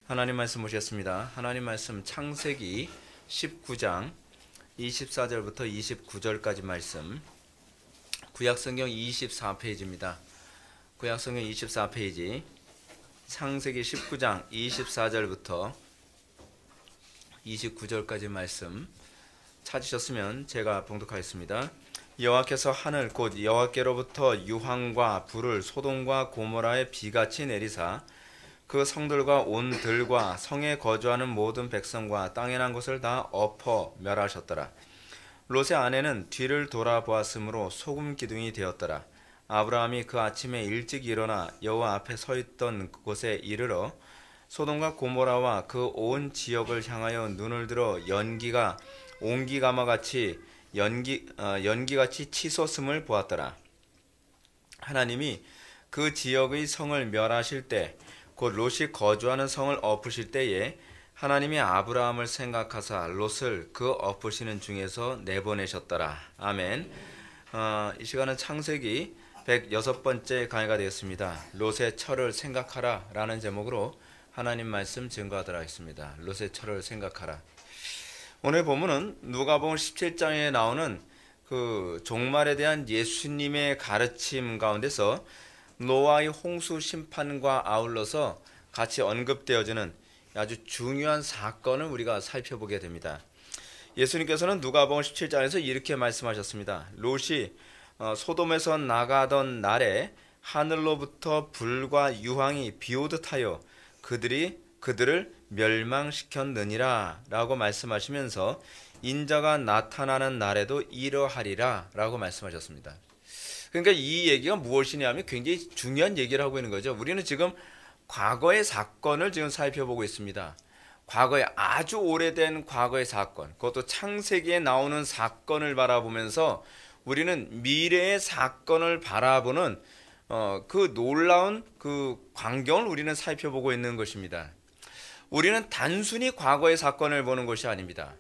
하나님 말씀 보셨습니다. 하나님 말씀 창세기 19장 24절부터 29절까지 말씀, 구약성경 24페이지입니다. 구약성경 24페이지 창세기 19장 24절부터 29절까지 말씀 찾으셨으면 제가 봉독하겠습니다. 여호와께서 하늘 곧 여호와께로부터 유황과 불을 소돔과 고모라에 비같이 내리사 그 성들과 온 들과 성에 거주하는 모든 백성과 땅에 난 것을 다 엎어 멸하셨더라. 롯의 아내는 뒤를 돌아보았으므로 소금 기둥이 되었더라. 아브라함이 그 아침에 일찍 일어나 여호와 앞에 서 있던 곳에 이르러 소돔과 고모라와 그 온 지역을 향하여 눈을 들어 연기가 온기가마같이 연기같이 치솟음을 보았더라. 하나님이 그 지역의 성을 멸하실 때 곧 롯이 거주하는 성을 엎으실 때에 하나님이 아브라함을 생각하사 롯을 그 엎으시는 중에서 내보내셨더라. 아멘. 이 시간은 창세기 106번째 강의가 되었습니다. 롯의 철을 생각하라 라는 제목으로 하나님 말씀 증거하도록 하겠습니다. 롯의 철을 생각하라. 오늘 본문은 누가복음 17장에 나오는 그 종말에 대한 예수님의 가르침 가운데서 노아의 홍수 심판과 아울러서 같이 언급되어지는 아주 중요한 사건을 우리가 살펴보게 됩니다. 예수님께서는 누가복음 17장에서 이렇게 말씀하셨습니다. 롯이 소돔에서 나가던 날에 하늘로부터 불과 유황이 비오듯 하여 그들을 멸망시켰느니라 라고 말씀하시면서 인자가 나타나는 날에도 이러하리라 라고 말씀하셨습니다. 그러니까 이 얘기가 무엇이냐면 굉장히 중요한 얘기를 하고 있는 거죠. 우리는 지금 과거의 사건을 지금 살펴보고 있습니다. 과거에 아주 오래된 과거의 사건, 그것도 창세기에 나오는 사건을 바라보면서 우리는 미래의 사건을 바라보는 그 놀라운 그 광경을 우리는 살펴보고 있는 것입니다. 우리는 단순히 과거의 사건을 보는 것이 아닙니다.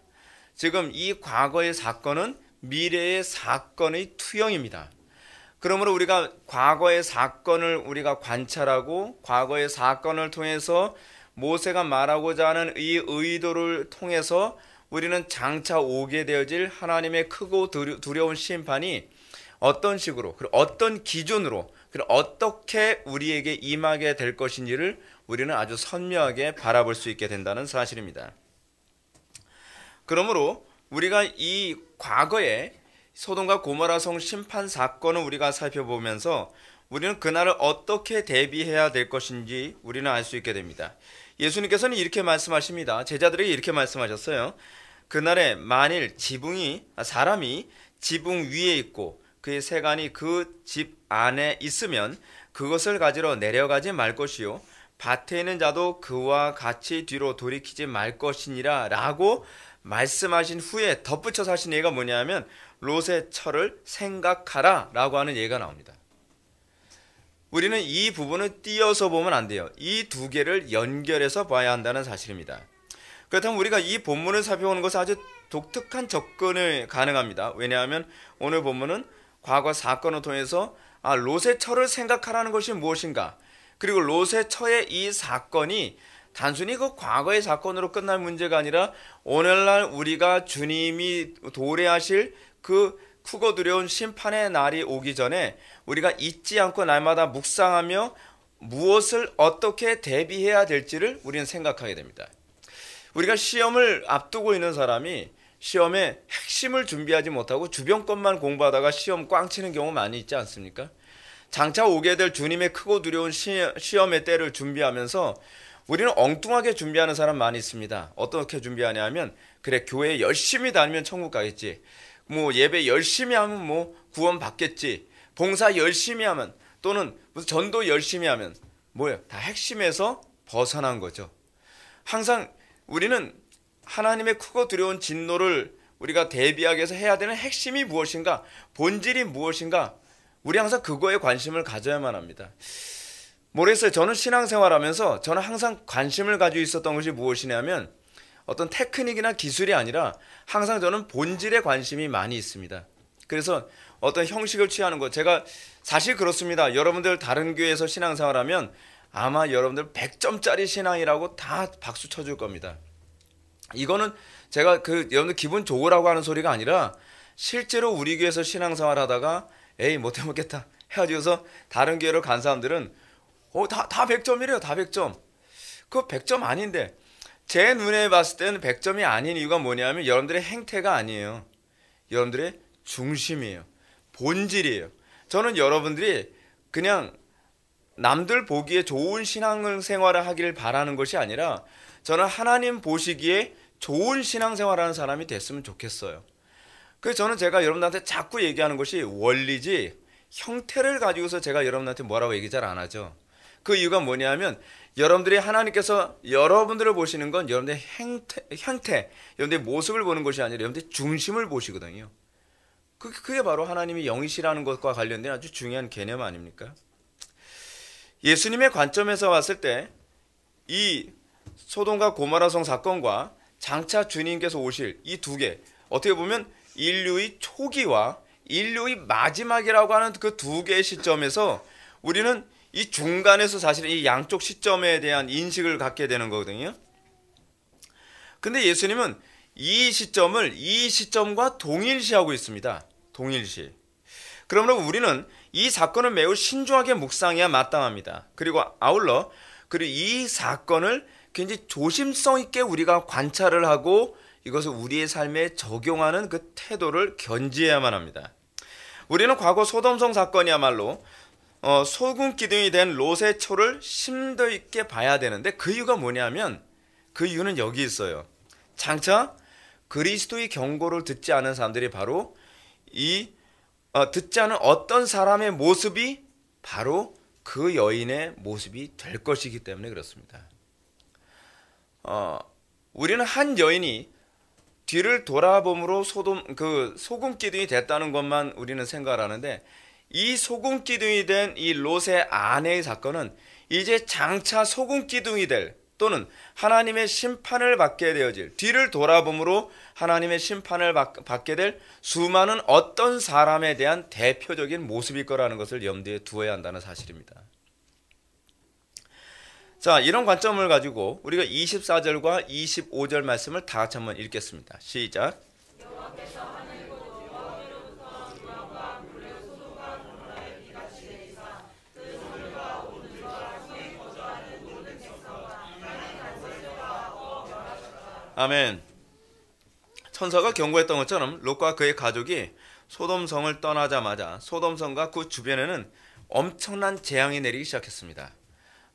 지금 이 과거의 사건은 미래의 사건의 투영입니다. 그러므로 우리가 과거의 사건을 우리가 관찰하고 과거의 사건을 통해서 모세가 말하고자 하는 이 의도를 통해서 우리는 장차 오게 되어질 하나님의 크고 두려운 심판이 어떤 식으로, 그리고 어떤 기준으로, 그리고 어떻게 우리에게 임하게 될 것인지를 우리는 아주 선명하게 바라볼 수 있게 된다는 사실입니다. 그러므로 우리가 이 과거에 소돔과 고모라 성 심판 사건을 우리가 살펴보면서 우리는 그날을 어떻게 대비해야 될 것인지 우리는 알 수 있게 됩니다. 예수님께서는 이렇게 말씀하십니다. 제자들에게 이렇게 말씀하셨어요. 그날에 만일 사람이 지붕 위에 있고 그의 세간이 그 집 안에 있으면 그것을 가지러 내려가지 말 것이요 밭에 있는 자도 그와 같이 뒤로 돌이키지 말 것이니라 라고 말씀하신 후에 덧붙여서 하신 얘기가 뭐냐면 롯의 철을 생각하라 라고 하는 얘기가 나옵니다. 우리는 이 부분을 띄어서 보면 안 돼요. 이 두 개를 연결해서 봐야 한다는 사실입니다. 그렇다면 우리가 이 본문을 살펴보는 것은 아주 독특한 접근이 가능합니다. 왜냐하면 오늘 본문은 과거 사건을 통해서 롯의 철을 생각하라는 것이 무엇인가, 그리고 롯의 철의 이 사건이 단순히 그 과거의 사건으로 끝날 문제가 아니라 오늘날 우리가 주님이 도래하실 그 크고 두려운 심판의 날이 오기 전에 우리가 잊지 않고 날마다 묵상하며 무엇을 어떻게 대비해야 될지를 우리는 생각하게 됩니다. 우리가 시험을 앞두고 있는 사람이 시험의 핵심을 준비하지 못하고 주변 것만 공부하다가 시험 꽝 치는 경우 많이 있지 않습니까? 장차 오게 될 주님의 크고 두려운 시험의 때를 준비하면서 우리는 엉뚱하게 준비하는 사람 많이 있습니다. 어떻게 준비하냐 하면 그래, 교회 열심히 다니면 천국 가겠지, 예배 열심히 하면 구원 받겠지, 봉사 열심히 하면, 또는 무슨 전도 열심히 하면 다 핵심에서 벗어난 거죠. 항상 우리는 하나님의 크고 두려운 진노를 우리가 대비하기 위해서 해야 되는 핵심이 무엇인가, 본질이 무엇인가, 우리 항상 그거에 관심을 가져야만 합니다. 모르겠어요. 저는 신앙생활하면서 저는 항상 관심을 가지고 있었던 것이 무엇이냐면 어떤 테크닉이나 기술이 아니라 항상 저는 본질에 관심이 많이 있습니다. 그래서 어떤 형식을 취하는 것, 제가 사실 그렇습니다. 여러분들 다른 교회에서 신앙생활하면 아마 여러분들 100점짜리 신앙이라고 다 박수 쳐줄 겁니다. 이거는 제가 여러분들 기분 좋으라고 하는 소리가 아니라 실제로 우리 교회에서 신앙생활 하다가 에이 못해 먹겠다 해가지고서 다른 교회로 간 사람들은 다 100점이래요. 다 100점. 그거 100점 아닌데 제 눈에 봤을 때는 100점이 아닌 이유가 뭐냐면 여러분들의 행태가 아니에요. 여러분들의 중심이에요. 본질이에요. 저는 여러분들이 그냥 남들 보기에 좋은 신앙생활을 하길 바라는 것이 아니라 저는 하나님 보시기에 좋은 신앙생활하는 사람이 됐으면 좋겠어요. 그래서 저는 제가 여러분들한테 자꾸 얘기하는 것이 원리지 형태를 가지고서 제가 여러분한테 뭐라고 얘기 잘 안 하죠. 그 이유가 뭐냐면 여러분들이 하나님께서 여러분들을 보시는 건 여러분들의 형태, 여러분들의 모습을 보는 것이 아니라 여러분들의 중심을 보시거든요. 그게 바로 하나님이 영이시라는 것과 관련된 아주 중요한 개념 아닙니까? 예수님의 관점에서 봤을 때 이 소돔과 고모라 성 사건과 장차 주님께서 오실 이 두 개, 어떻게 보면 인류의 초기와 인류의 마지막이라고 하는 그 두 개의 시점에서 우리는 이 중간에서 사실 이 양쪽 시점에 대한 인식을 갖게 되는 거거든요. 근데 예수님은 이 시점을 이 시점과 동일시하고 있습니다. 동일시. 그러므로 우리는 이 사건을 매우 신중하게 묵상해야 마땅합니다. 그리고 아울러 이 사건을 굉장히 조심성 있게 우리가 관찰을 하고 이것을 우리의 삶에 적용하는 그 태도를 견지해야만 합니다. 우리는 과거 소돔성 사건이야말로 소금 기둥이 된 롯의 초를 심도 있게 봐야 되는데 그 이유가 뭐냐면 그 이유는 여기 있어요. 장차 그리스도의 경고를 듣지 않은 사람들이 바로 듣지 않은 어떤 사람의 모습이 바로 그 여인의 모습이 될 것이기 때문에 그렇습니다. 우리는 한 여인이 뒤를 돌아봄으로 소금 기둥이 됐다는 것만 우리는 생각을 하는데 이 소금 기둥이 된 이 롯의 아내의 사건은 이제 장차 소금 기둥이 될 또는 하나님의 심판을 받게 되어질 뒤를 돌아봄으로 하나님의 심판을 받게 될 수많은 어떤 사람에 대한 대표적인 모습일 거라는 것을 염두에 두어야 한다는 사실입니다. 자, 이런 관점을 가지고 우리가 24절과 25절 말씀을 다 같이 한번 읽겠습니다. 시작. 아멘. 천사가 경고했던 것처럼 롯과 그의 가족이 소돔성을 떠나자마자 소돔성과 그 주변에는 엄청난 재앙이 내리기 시작했습니다.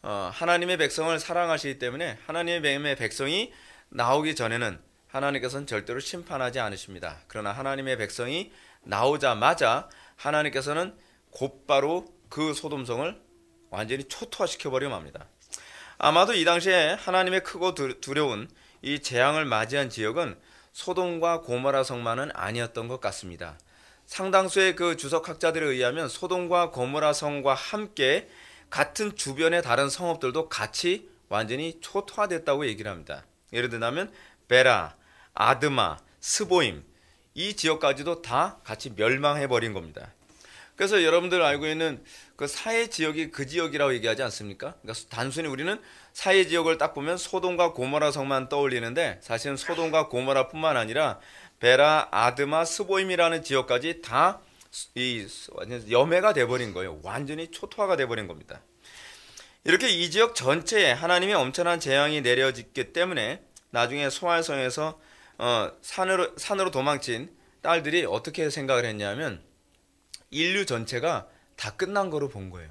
하나님의 백성을 사랑하시기 때문에 하나님의 백성이 나오기 전에는 하나님께서는 절대로 심판하지 않으십니다. 그러나 하나님의 백성이 나오자마자 하나님께서는 곧바로 그 소돔성을 완전히 초토화시켜버리려 합니다. 아마도 이 당시에 하나님의 크고 두려운 이 재앙을 맞이한 지역은 소돔과 고모라 성만은 아니었던 것 같습니다. 상당수의 그 주석학자들에 의하면 소돔과 고모라 성과 함께 같은 주변의 다른 성읍들도 같이 완전히 초토화됐다고 얘기를 합니다. 예를 들면 베라, 아드마, 스보임 이 지역까지도 다 같이 멸망해버린 겁니다. 그래서 여러분들 알고 있는 그 사해 지역이 그 지역이라고 얘기하지 않습니까? 그러니까 단순히 우리는 사해 지역을 딱 보면 소돔과 고모라 성만 떠올리는데 사실은 소돔과 고모라뿐만 아니라 베라, 아드마, 스보임이라는 지역까지 다 염해가 돼버린 거예요. 완전히 초토화가 돼버린 겁니다. 이렇게 이 지역 전체에 하나님의 엄청난 재앙이 내려졌기 때문에 나중에 소알성에서 산으로 도망친 딸들이 어떻게 생각을 했냐면 인류 전체가 다 끝난 거로 본 거예요.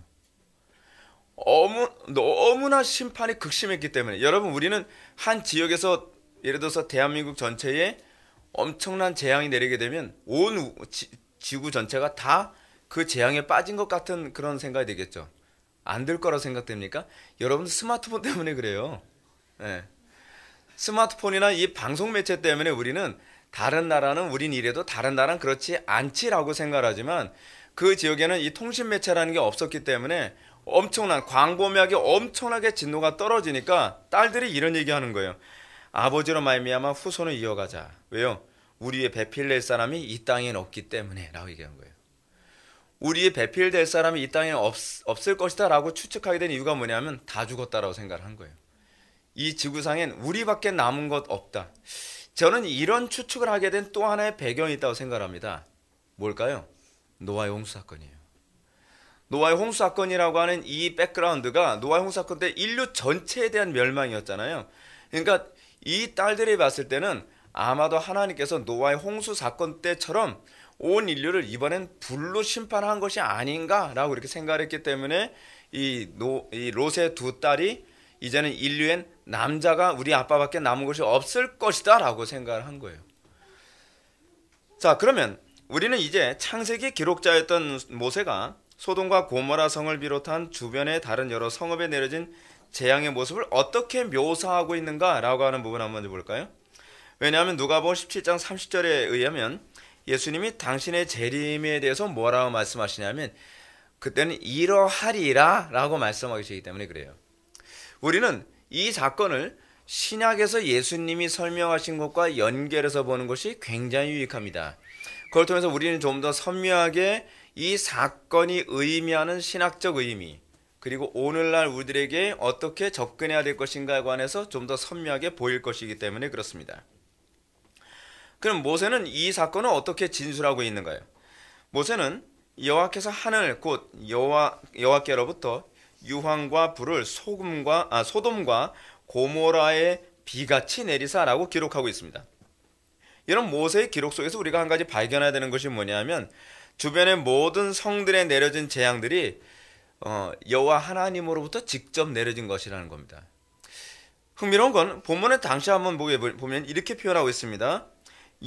너무나 심판이 극심했기 때문에 여러분 우리는 한 지역에서 예를 들어서 대한민국 전체에 엄청난 재앙이 내리게 되면 온 지구 전체가 다 그 재앙에 빠진 것 같은 그런 생각이 되겠죠. 안 될 거라고 생각됩니까? 여러분 스마트폰 때문에 그래요. 네. 스마트폰이나 이 방송 매체 때문에 우리는 다른 나라는 우린 이래도 다른 나라는 그렇지 않지라고 생각하지만 그 지역에는 이 통신 매체라는 게 없었기 때문에 엄청난 광범위하게 엄청나게 진도가 떨어지니까 딸들이 이런 얘기하는 거예요. 아버지로 말미암아 후손을 이어가자. 왜요? 우리의 배필 낼 사람이 이 땅에 없기 때문에 라고 얘기한 거예요. 우리의 배필될 사람이 이 땅에 없을 것이다 라고 추측하게 된 이유가 뭐냐면 다 죽었다라고 생각을 한 거예요. 이 지구상엔 우리밖에 남은 것 없다. 저는 이런 추측을 하게 된 또 하나의 배경이 있다고 생각합니다. 뭘까요? 노아의 홍수 사건이에요. 노아의 홍수 사건이라고 하는 이 백그라운드가 노아의 홍수 사건 때 인류 전체에 대한 멸망이었잖아요. 그러니까 이 딸들이 봤을 때는 아마도 하나님께서 노아의 홍수 사건 때처럼 온 인류를 이번엔 불로 심판한 것이 아닌가라고 이렇게 생각을 했기 때문에 이 롯의 두 딸이 이제는 인류엔 남자가 우리 아빠밖에 남은 것이 없을 것이다 라고 생각을 한 거예요. 자, 그러면 우리는 이제 창세기 기록자였던 모세가 소돔과 고모라 성을 비롯한 주변의 다른 여러 성읍에 내려진 재앙의 모습을 어떻게 묘사하고 있는가라고 하는 부분 한번 먼저 볼까요? 왜냐하면 누가복음 17장 30절에 의하면 예수님이 당신의 재림에 대해서 뭐라고 말씀하시냐면 그때는 이러하리라 라고 말씀하시기 때문에 그래요. 우리는 이 사건을 신약에서 예수님이 설명하신 것과 연결해서 보는 것이 굉장히 유익합니다. 그걸 통해서 우리는 좀 더 선명하게 이 사건이 의미하는 신학적 의미, 그리고 오늘날 우리들에게 어떻게 접근해야 될 것인가에 관해서 좀 더 선명하게 보일 것이기 때문에 그렇습니다. 그럼 모세는 이 사건을 어떻게 진술하고 있는가요? 모세는 여호와께서 하늘 곧 여호와께로부터 유황과 불을 소돔과 고모라의 비같이 내리사라고 기록하고 있습니다. 이런 모세의 기록 속에서 우리가 한 가지 발견해야 되는 것이 뭐냐면 주변의 모든 성들에 내려진 재앙들이 여호와 하나님으로부터 직접 내려진 것이라는 겁니다. 흥미로운 건 본문의 당시 한번 보면 이렇게 표현하고 있습니다.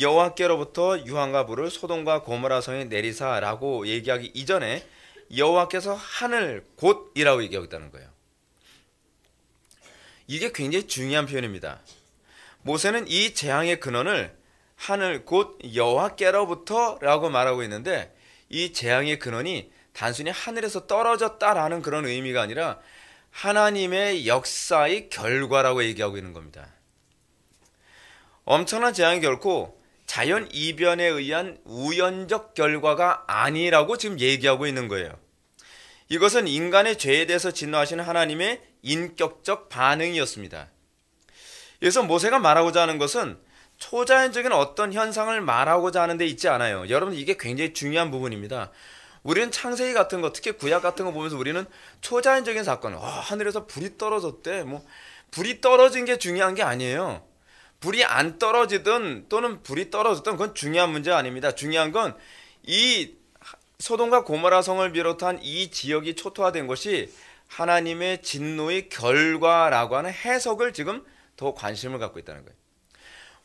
여호와께로부터 유황과 불을 소돔과 고모라 성에 내리사라고 얘기하기 이전에 여호와께서 하늘 곧이라고 얘기하고 있다는 거예요. 이게 굉장히 중요한 표현입니다. 모세는 이 재앙의 근원을 하늘 곧 여호와께로부터라고 말하고 있는데 이 재앙의 근원이 단순히 하늘에서 떨어졌다라는 그런 의미가 아니라 하나님의 역사의 결과라고 얘기하고 있는 겁니다. 엄청난 재앙이 결코 자연 이변에 의한 우연적 결과가 아니라고 지금 얘기하고 있는 거예요. 이것은 인간의 죄에 대해서 진노하시는 하나님의 인격적 반응이었습니다. 그래서 모세가 말하고자 하는 것은 초자연적인 어떤 현상을 말하고자 하는 데 있지 않아요. 여러분, 이게 굉장히 중요한 부분입니다. 우리는 창세기 같은 거, 특히 구약 같은 거 보면서 우리는 초자연적인 사건, 하늘에서 불이 떨어졌대, 불이 떨어진 게 중요한 게 아니에요. 불이 안 떨어지든 또는 불이 떨어졌든 그건 중요한 문제가 아닙니다. 중요한 건 이 소돔과 고모라 성을 비롯한 이 지역이 초토화된 것이 하나님의 진노의 결과라고 하는 해석을 지금 더 관심을 갖고 있다는 거예요.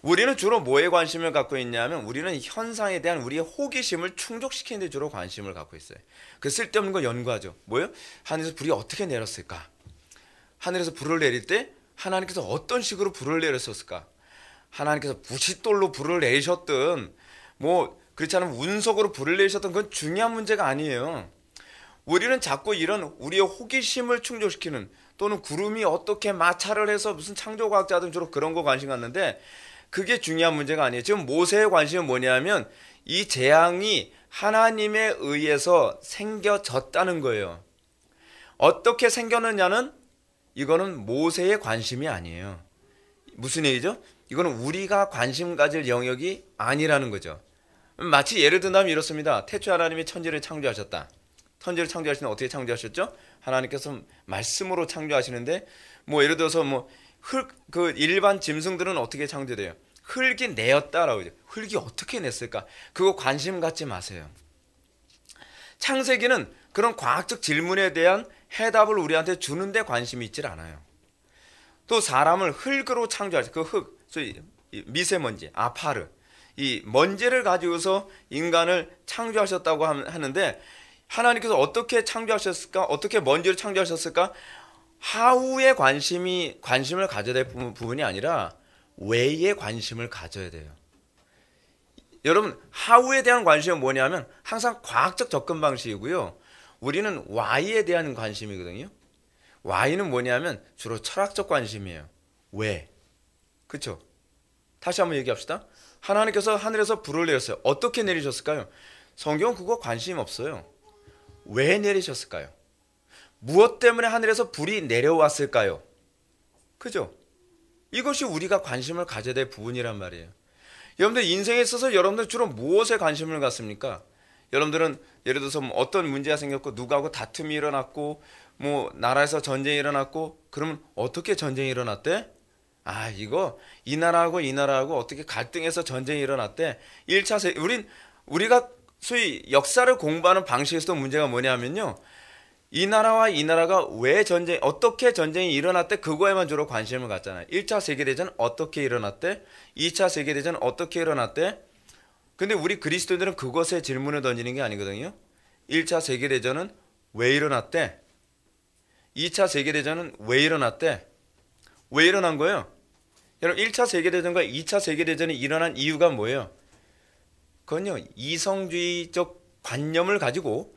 우리는 주로 뭐에 관심을 갖고 있냐면 우리는 현상에 대한 우리의 호기심을 충족시키는 데 주로 관심을 갖고 있어요. 그 쓸데없는 거 연구하죠. 뭐예요? 하늘에서 불이 어떻게 내렸을까? 하늘에서 불을 내릴 때 하나님께서 어떤 식으로 불을 내렸었을까? 하나님께서 부싯돌로 불을 내리셨든 그렇지 않으면 운석으로 불을 내리셨든 그건 중요한 문제가 아니에요. 우리는 자꾸 이런 우리의 호기심을 충족시키는 또는 구름이 어떻게 마찰을 해서 무슨 창조과학자들은 주로 그런 거 관심 갖는데 그게 중요한 문제가 아니에요. 지금 모세의 관심은 뭐냐면 이 재앙이 하나님에 의해서 생겨졌다는 거예요. 어떻게 생겼느냐는 이거는 모세의 관심이 아니에요. 무슨 얘기죠? 이거는 우리가 관심 가질 영역이 아니라는 거죠. 마치 예를 든다면 이렇습니다. 태초에 하나님이 천지를 창조하셨다. 천지를 창조하시는데 어떻게 창조하셨죠? 하나님께서 말씀으로 창조하시는데 예를 들어서 일반 짐승들은 어떻게 창조돼요? 흙이 내었다라고 하죠. 흙이 어떻게 냈을까? 그거 관심 갖지 마세요. 창세기는 그런 과학적 질문에 대한 해답을 우리한테 주는데 관심이 있질 않아요. 또 사람을 흙으로 창조하죠. 그 흙, 소위 미세먼지, 아파르, 이 먼지를 가지고서 인간을 창조하셨다고 하는데 하나님께서 어떻게 창조하셨을까? 어떻게 먼지를 창조하셨을까? 하우에 관심을 가져야 될 부분이 아니라 왜에 관심을 가져야 돼요. 여러분, 하우에 대한 관심은 뭐냐면 항상 과학적 접근 방식이고요. 우리는 Y에 대한 관심이거든요. Y는 뭐냐면 주로 철학적 관심이에요. 왜? 그렇죠? 다시 한번 얘기합시다. 하나님께서 하늘에서 불을 내렸어요. 어떻게 내리셨을까요? 성경은 그거 관심 없어요. 왜 내리셨을까요? 무엇 때문에 하늘에서 불이 내려왔을까요? 그죠? 이것이 우리가 관심을 가져야 될 부분이란 말이에요. 여러분들 인생에 있어서 여러분들 주로 무엇에 관심을 갖습니까? 여러분들은 예를 들어서 어떤 문제가 생겼고 누구하고 다툼이 일어났고 뭐 나라에서 전쟁이 일어났고 그러면 어떻게 전쟁이 일어났대? 아, 이거 이 나라하고 어떻게 갈등해서 전쟁이 일어났대. 1차 세계 우리가 소위 역사를 공부하는 방식에서도 문제가 뭐냐면요. 이 나라와 이 나라가 왜 어떻게 전쟁이 일어났대? 그거에만 주로 관심을 갖잖아요. 1차 세계대전 어떻게 일어났대? 2차 세계대전 어떻게 일어났대? 근데 우리 그리스도인들은 그것에 질문을 던지는 게 아니거든요. 1차 세계대전은 왜 일어났대? 2차 세계대전은 왜 일어났대? 왜 일어난 거예요? 여러분 1차 세계대전과 2차 세계대전이 일어난 이유가 뭐예요? 그건요, 이성주의적 관념을 가지고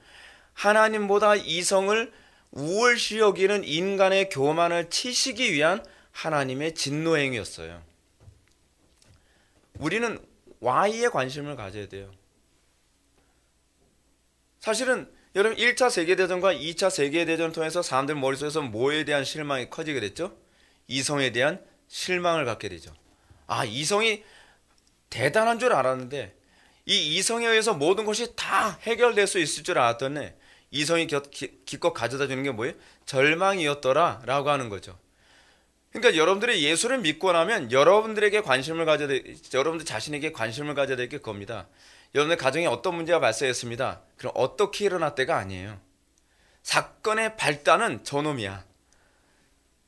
하나님보다 이성을 우월시 여기는 인간의 교만을 치시기 위한 하나님의 진노행위였어요. 우리는 Y에 관심을 가져야 돼요. 사실은 여러분 1차 세계대전과 2차 세계대전을 통해서 사람들 머릿속에서 뭐에 대한 실망이 커지게 됐죠? 이성에 대한 실망을 갖게 되죠. 아, 이성이 대단한 줄 알았는데 이 이성에 의해서 모든 것이 다 해결될 수 있을 줄 알았더니 이성이 기껏 가져다 주는 게 뭐예요? 절망이었더라 라고 하는 거죠. 그러니까 여러분들이 예수를 믿고 나면 여러분들 자신에게 관심을 가져야 될 게 그겁니다. 여러분들 가정에 어떤 문제가 발생했습니다. 그럼 어떻게 일어났대가 아니에요. 사건의 발단은 저놈이야.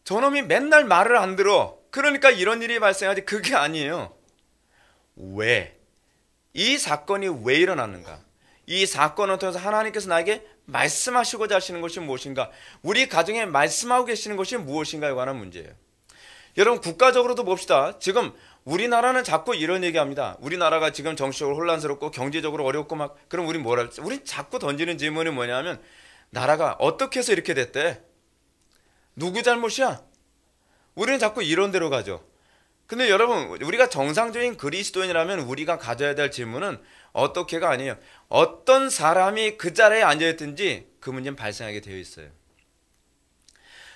저놈이 맨날 말을 안 들어. 그러니까 이런 일이 발생하지. 그게 아니에요. 왜? 이 사건이 왜 일어났는가? 이 사건을 통해서 하나님께서 나에게 말씀하시고자 하시는 것이 무엇인가? 우리 가정에 말씀하고 계시는 것이 무엇인가에 관한 문제예요. 여러분 국가적으로도 봅시다. 지금 우리나라는 자꾸 이런 얘기합니다. 우리나라가 지금 정치적으로 혼란스럽고 경제적으로 어렵고 막 그럼 우리 뭐라 할지? 우리 자꾸 던지는 질문이 뭐냐면 나라가 어떻게 해서 이렇게 됐대? 누구 잘못이야? 우리는 자꾸 이런 데로 가죠. 근데 여러분 우리가 정상적인 그리스도인이라면 우리가 가져야 될 질문은 어떻게가 아니에요. 어떤 사람이 그 자리에 앉아있든지 그 문제는 발생하게 되어 있어요.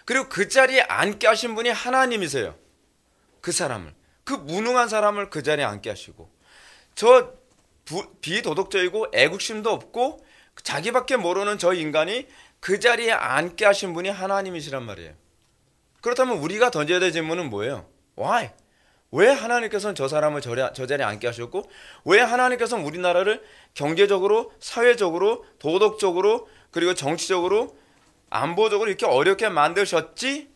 그리고 그 자리에 앉게 하신 분이 하나님이세요. 그 사람을, 그 무능한 사람을 그 자리에 앉게 하시고 저 비도덕적이고 애국심도 없고 자기밖에 모르는 저 인간이 그 자리에 앉게 하신 분이 하나님이시란 말이에요. 그렇다면 우리가 던져야 될 질문은 뭐예요? Why? 왜 하나님께서는 저 사람을 저 자리에 앉게 하셨고 왜 하나님께서는 우리나라를 경제적으로 사회적으로 도덕적으로 그리고 정치적으로 안보적으로 이렇게 어렵게 만드셨지?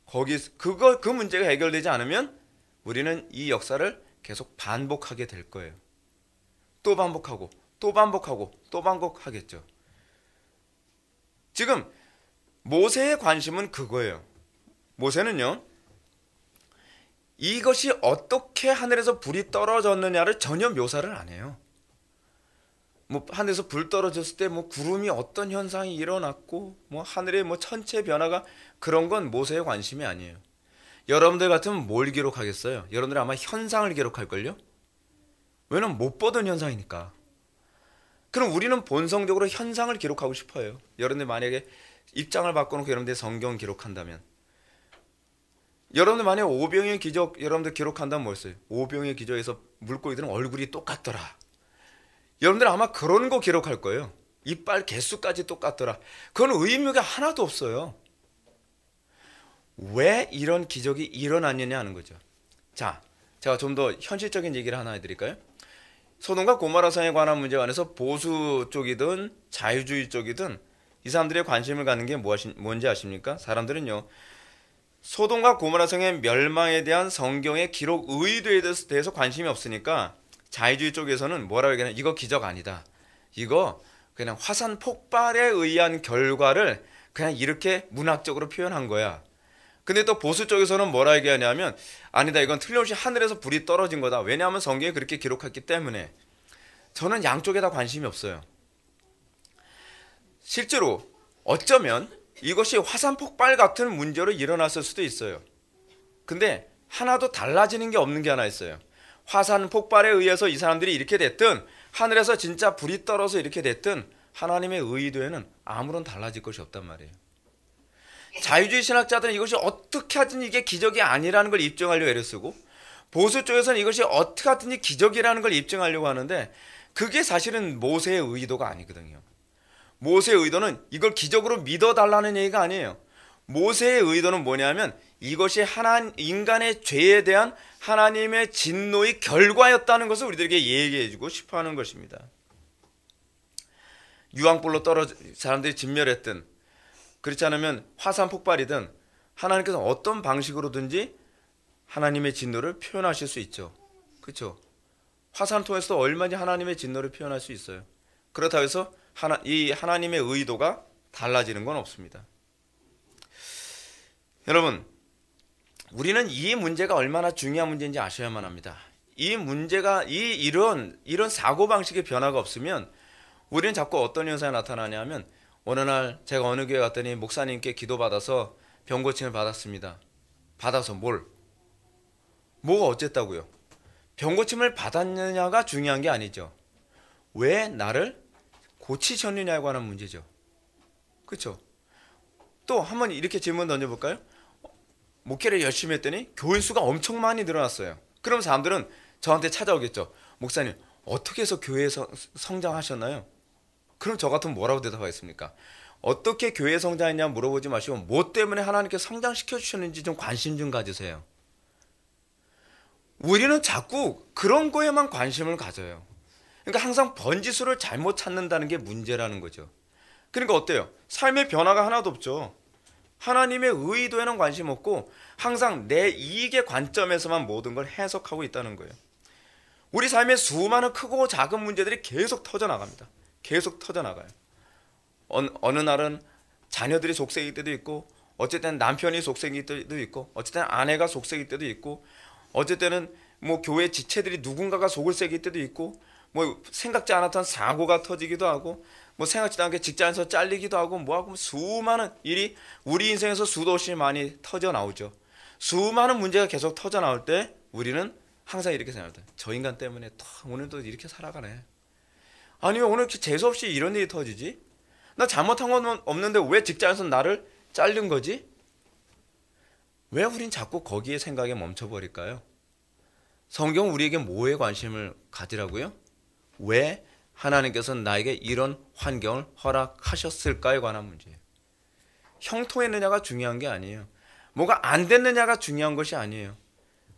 그 문제가 해결되지 않으면 우리는 이 역사를 계속 반복하게 될 거예요. 또 반복하고 또 반복하고 또 반복하겠죠. 지금 모세의 관심은 그거예요. 모세는요, 이것이 어떻게 하늘에서 불이 떨어졌느냐를 전혀 묘사를 안 해요. 뭐 하늘에서 불 떨어졌을 때 뭐 구름이 어떤 현상이 일어났고 뭐 하늘의 뭐 천체 변화가 그런 건 모세의 관심이 아니에요. 여러분들 같으면 뭘 기록하겠어요? 여러분들 아마 현상을 기록할걸요? 왜냐면 못 보던 현상이니까. 그럼 우리는 본성적으로 현상을 기록하고 싶어요. 여러분들 만약에 입장을 바꿔놓고 여러분들 성경 기록한다면 여러분들 만약에 오병이의 기적 여러분들 기록한다면 뭐였어요? 오병이의 기적에서 물고기들은 얼굴이 똑같더라. 여러분들 아마 그런 거 기록할 거예요. 이빨 개수까지 똑같더라. 그건 의미가 하나도 없어요. 왜 이런 기적이 일어났느냐 하는 거죠. 자, 제가 좀 더 현실적인 얘기를 하나 해드릴까요? 소돔과 고모라 성에 관한 문제에 관해서 보수 쪽이든 자유주의 쪽이든 이 사람들의 관심을 갖는 게 뭔지 아십니까? 사람들은요, 소돔과 고모라 성의 멸망에 대한 성경의 기록 의도에 대해서 관심이 없으니까 자유주의 쪽에서는 뭐라고 얘기하냐, 이거 기적 아니다. 이거 그냥 화산 폭발에 의한 결과를 그냥 이렇게 문학적으로 표현한 거야. 근데 또 보수 쪽에서는 뭐라 얘기하냐면 아니다, 이건 틀림없이 하늘에서 불이 떨어진 거다. 왜냐하면 성경에 그렇게 기록했기 때문에. 저는 양쪽에 다 관심이 없어요. 실제로 어쩌면 이것이 화산 폭발 같은 문제로 일어났을 수도 있어요. 근데 하나도 달라지는 게 없는 게 하나 있어요. 화산 폭발에 의해서 이 사람들이 이렇게 됐든 하늘에서 진짜 불이 떨어서 이렇게 됐든 하나님의 의도에는 아무런 달라질 것이 없단 말이에요. 자유주의 신학자들은 이것이 어떻게 하든 이게 기적이 아니라는 걸 입증하려고 애를 쓰고, 보수 쪽에서는 이것이 어떻게 하든지 기적이라는 걸 입증하려고 하는데, 그게 사실은 모세의 의도가 아니거든요. 모세의 의도는 이걸 기적으로 믿어달라는 얘기가 아니에요. 모세의 의도는 뭐냐면 이것이 인간의 죄에 대한 하나님의 진노의 결과였다는 것을 우리들에게 얘기해주고 싶어하는 것입니다. 유황불로 사람들이 진멸했든, 그렇지 않으면 화산 폭발이든, 하나님께서 어떤 방식으로든지 하나님의 진노를 표현하실 수 있죠. 그렇죠? 화산을 통해서도 얼마나 하나님의 진노를 표현할 수 있어요. 그렇다고 해서 이 하나님의 의도가 달라지는 건 없습니다. 여러분, 우리는 이 문제가 얼마나 중요한 문제인지 아셔야만 합니다. 이 문제가 이런 사고방식의 변화가 없으면 우리는 자꾸 어떤 현상이 나타나냐면, 어느 날 제가 어느 교회 갔더니 목사님께 기도받아서 병고침을 받았습니다. 받아서 뭐가 어쨌다고요? 병고침을 받았느냐가 중요한 게 아니죠. 왜 나를 고치셨느냐고 하는 문제죠. 그렇죠? 또 한번 이렇게 질문 던져볼까요? 목회를 열심히 했더니 교인 수가 엄청 많이 늘어났어요. 그럼 사람들은 저한테 찾아오겠죠. 목사님, 어떻게 해서 교회에서 성장하셨나요? 그럼 저 같으면 뭐라고 대답하겠습니까? 어떻게 교회 성장했냐 물어보지 마시고 뭐 때문에 하나님께 성장시켜 주셨는지 좀 관심 좀 가지세요. 우리는 자꾸 그런 거에만 관심을 가져요. 그러니까 항상 번지수를 잘못 찾는다는 게 문제라는 거죠. 그러니까 어때요? 삶의 변화가 하나도 없죠. 하나님의 의도에는 관심 없고 항상 내 이익의 관점에서만 모든 걸 해석하고 있다는 거예요. 우리 삶에 수많은 크고 작은 문제들이 계속 터져나갑니다. 계속 터져나가요. 어느 날은 자녀들이 속색일 때도 있고, 어쨌든 남편이 속색일 때도 있고, 어쨌든 아내가 속색일 때도 있고, 어쨌든 뭐 교회 지체들이 누군가가 속을 새길 때도 있고, 뭐 생각지 않았던 사고가 터지기도 하고, 뭐 생각지도 않게 직장에서 잘리기도 하고, 뭐하고 수많은 일이 우리 인생에서 수도 없이 많이 터져 나오죠. 수많은 문제가 계속 터져 나올 때 우리는 항상 이렇게 생각합니다. 저 인간 때문에 오늘도 이렇게 살아가네. 아니 왜 오늘 이렇게 재수없이 이런 일이 터지지? 나 잘못한 건 없는데 왜 직장에서 나를 자른 거지? 왜 우린 자꾸 거기에 생각에 멈춰버릴까요? 성경 우리에게 뭐에 관심을 가지라고요? 왜 하나님께서는 나에게 이런 환경을 허락하셨을까에 관한 문제예요. 형통했느냐가 중요한 게 아니에요. 뭐가 안 됐느냐가 중요한 것이 아니에요.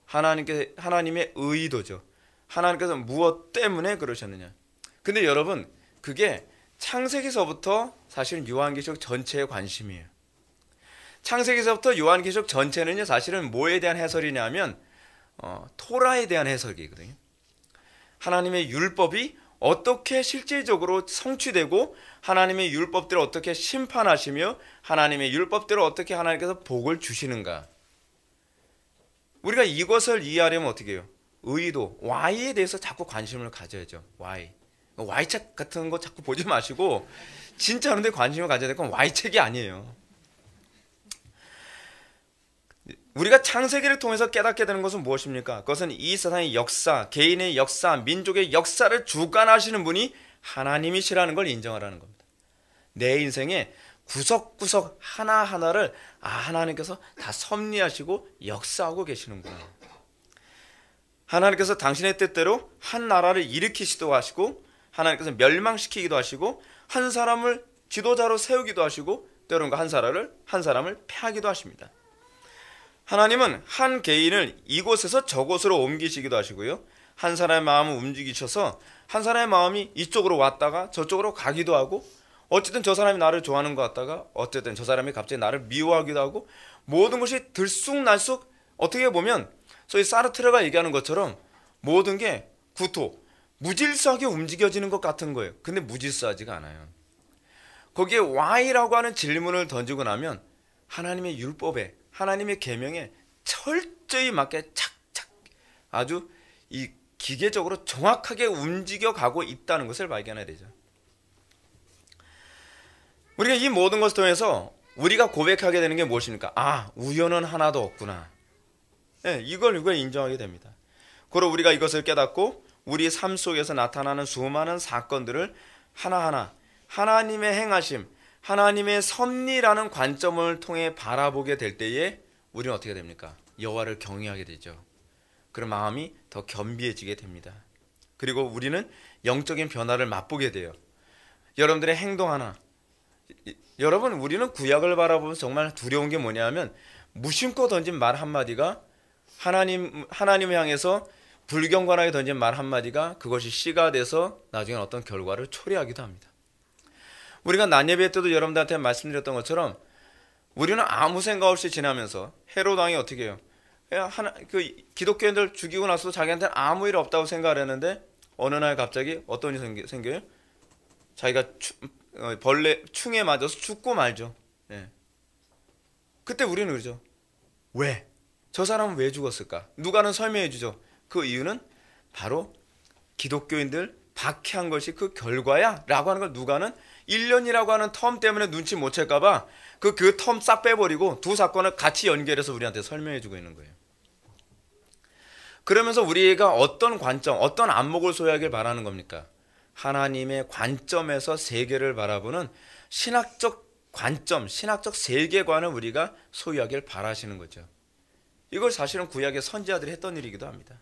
하나님의 의도죠. 하나님께서 무엇 때문에 그러셨느냐. 근데 여러분, 그게 창세기서부터 사실 요한계시록 전체의 관심이에요. 창세기서부터 요한계시록 전체는요, 사실은 뭐에 대한 해설이냐면 토라에 대한 해석이거든요. 하나님의 율법이 어떻게 실질적으로 성취되고 하나님의 율법대로 어떻게 심판하시며 하나님의 율법대로 어떻게 하나님께서 복을 주시는가. 우리가 이것을 이해하려면 어떻게 해요? 의도, Y에 대해서 자꾸 관심을 가져야죠. Y책 같은 거 자꾸 보지 마시고 진짜 그런데 관심을 가져야 될 건 Y책이 아니에요. 우리가 창세기를 통해서 깨닫게 되는 것은 무엇입니까? 그것은 이 세상의 역사, 개인의 역사, 민족의 역사를 주관하시는 분이 하나님이시라는 걸 인정하라는 겁니다. 내 인생의 구석구석 하나하나를 하나님께서 다 섭리하시고 역사하고 계시는구나. 하나님께서 당신의 뜻대로 한 나라를 일으키시기도 하시고, 하나님께서 멸망시키기도 하시고, 한 사람을 지도자로 세우기도 하시고, 때로는 한 사람을 패하기도 하십니다. 하나님은 한 개인을 이곳에서 저곳으로 옮기시기도 하시고요, 한 사람의 마음을 움직이셔서 한 사람의 마음이 이쪽으로 왔다가 저쪽으로 가기도 하고, 어쨌든 저 사람이 나를 좋아하는 것 같다가 어쨌든 저 사람이 갑자기 나를 미워하기도 하고, 모든 것이 들쑥날쑥, 어떻게 보면 소위 사르트르가 얘기하는 것처럼 모든 게 무질서하게 움직여지는 것 같은 거예요. 근데 무질서하지가 않아요. 거기에 Y라고 하는 질문을 던지고 나면 하나님의 율법에, 하나님의 계명에 철저히 맞게 착착 아주 이 기계적으로 정확하게 움직여가고 있다는 것을 발견해야 되죠. 우리가 이 모든 것을 통해서 우리가 고백하게 되는 게 무엇입니까? 우연은 하나도 없구나. 네, 이걸 인정하게 됩니다. 그리고 우리가 이것을 깨닫고 우리 삶 속에서 나타나는 수많은 사건들을 하나하나 하나님의 행하심, 하나님의 섭리라는 관점을 통해 바라보게 될 때에 우리는 어떻게 됩니까? 여호와를 경외하게 되죠. 그런 마음이 더 겸비해지게 됩니다. 그리고 우리는 영적인 변화를 맛보게 돼요. 여러분들의 행동 하나, 여러분, 우리는 구약을 바라보면서 정말 두려운 게 뭐냐면 무심코 던진 말 한마디가 하나님을 향해서 불경건하게 던진 말 한마디가 그것이 씨가 돼서 나중에 어떤 결과를 초래하기도 합니다. 우리가 낮 예배 때도 여러분들한테 말씀드렸던 것처럼 우리는 아무 생각 없이 지나면서 헤롯 왕이 어떻게 해요? 기독교인들 죽이고 나서도 자기한테는 아무 일 없다고 생각을 했는데 어느 날 갑자기 어떤 일이 생겨요? 자기가 충에 맞아서 죽고 말죠. 예. 그때 우리는 그러죠. 왜? 저 사람은 왜 죽었을까? 누가는 설명해 주죠. 그 이유는 바로 기독교인들 박해한 것이 그 결과야 라고 하는 걸 누가는 1년이라고 하는 텀 때문에 눈치 못 챌까 봐 그 텀 싹 빼버리고 두 사건을 같이 연결해서 우리한테 설명해 주고 있는 거예요. 그러면서 우리가 어떤 관점, 어떤 안목을 소유하길 바라는 겁니까? 하나님의 관점에서 세계를 바라보는 신학적 관점, 신학적 세계관을 우리가 소유하길 바라시는 거죠. 이걸 사실은 구약의 선지자들이 했던 일이기도 합니다.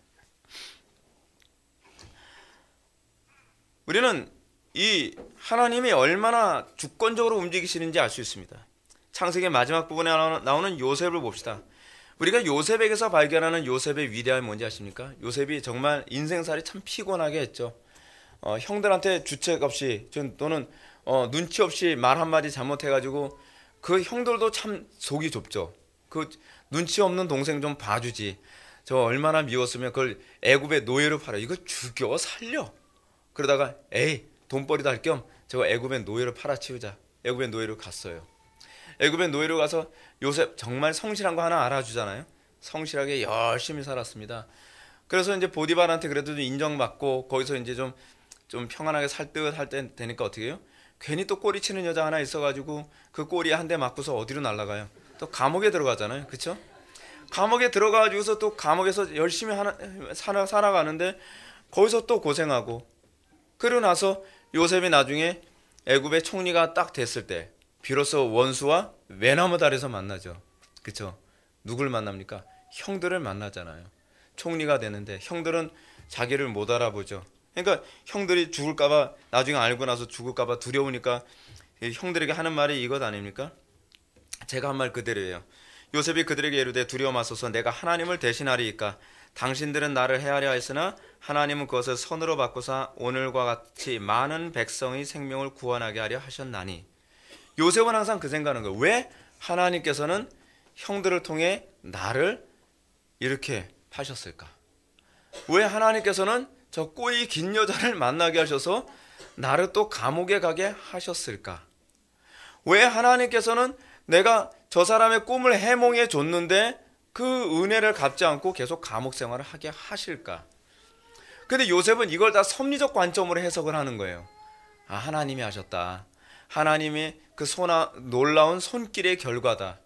우리는 이 하나님이 얼마나 주권적으로 움직이시는지 알 수 있습니다. 창세기 마지막 부분에 나오는 요셉을 봅시다. 우리가 요셉에게서 발견하는 요셉의 위대함이 뭔지 아십니까? 요셉이 정말 인생살이 참 피곤하게 했죠. 형들한테 주책 없이 또는 눈치 없이 말 한마디 잘못해가지고 그 형들도 참 속이 좁죠. 그 눈치 없는 동생 좀 봐주지. 저 얼마나 미웠으면 그걸 애굽의 노예로 팔아. 이거 죽여 살려. 그러다가 에이 돈벌이도 할 겸 저거 애굽의 노예로 팔아치우자. 애굽의 노예로 갔어요. 애굽의 노예로 가서 요셉 정말 성실한 거 하나 알아주잖아요. 성실하게 열심히 살았습니다. 그래서 이제 보디발한테 그래도 좀 인정받고 거기서 이제 좀 평안하게 살 듯 할 때 되니까 어떻게 해요? 괜히 또 꼬리 치는 여자 하나 있어가지고 그 꼬리에 한 대 맞고서 어디로 날아가요? 또 감옥에 들어가잖아요. 그렇죠? 감옥에 들어가가지고서 또 감옥에서 열심히 살아가는데 거기서 또 고생하고 그러고 나서 요셉이 나중에 애굽의 총리가 딱 됐을 때 비로소 원수와 외나무 다리에서 만나죠. 그렇죠? 누굴 만납니까? 형들을 만나잖아요. 총리가 되는데 형들은 자기를 못 알아보죠. 그러니까 형들이 죽을까봐 나중에 알고 나서 죽을까봐 두려우니까 형들에게 하는 말이 이것 아닙니까? 제가 한 말 그대로예요. 요셉이 그들에게 이르되 두려워 마소서 내가 하나님을 대신하리이까 당신들은 나를 해하려 했으나 하나님은 그것을 선으로 바꾸사 오늘과 같이 많은 백성의 생명을 구원하게 하려 하셨나니. 요셉은 항상 그 생각하는 거예요. 왜 하나님께서는 형들을 통해 나를 이렇게 파셨을까? 왜 하나님께서는 저 꼬리 긴 여자를 만나게 하셔서 나를 또 감옥에 가게 하셨을까? 왜 하나님께서는 내가 저 사람의 꿈을 해몽해 줬는데 그 은혜를 갚지 않고 계속 감옥 생활을 하게 하실까? 근데 요셉은 이걸 다 섭리적 관점으로 해석을 하는 거예요. 아, 하나님이 하셨다. 하나님의 그 놀라운 손길의 결과다.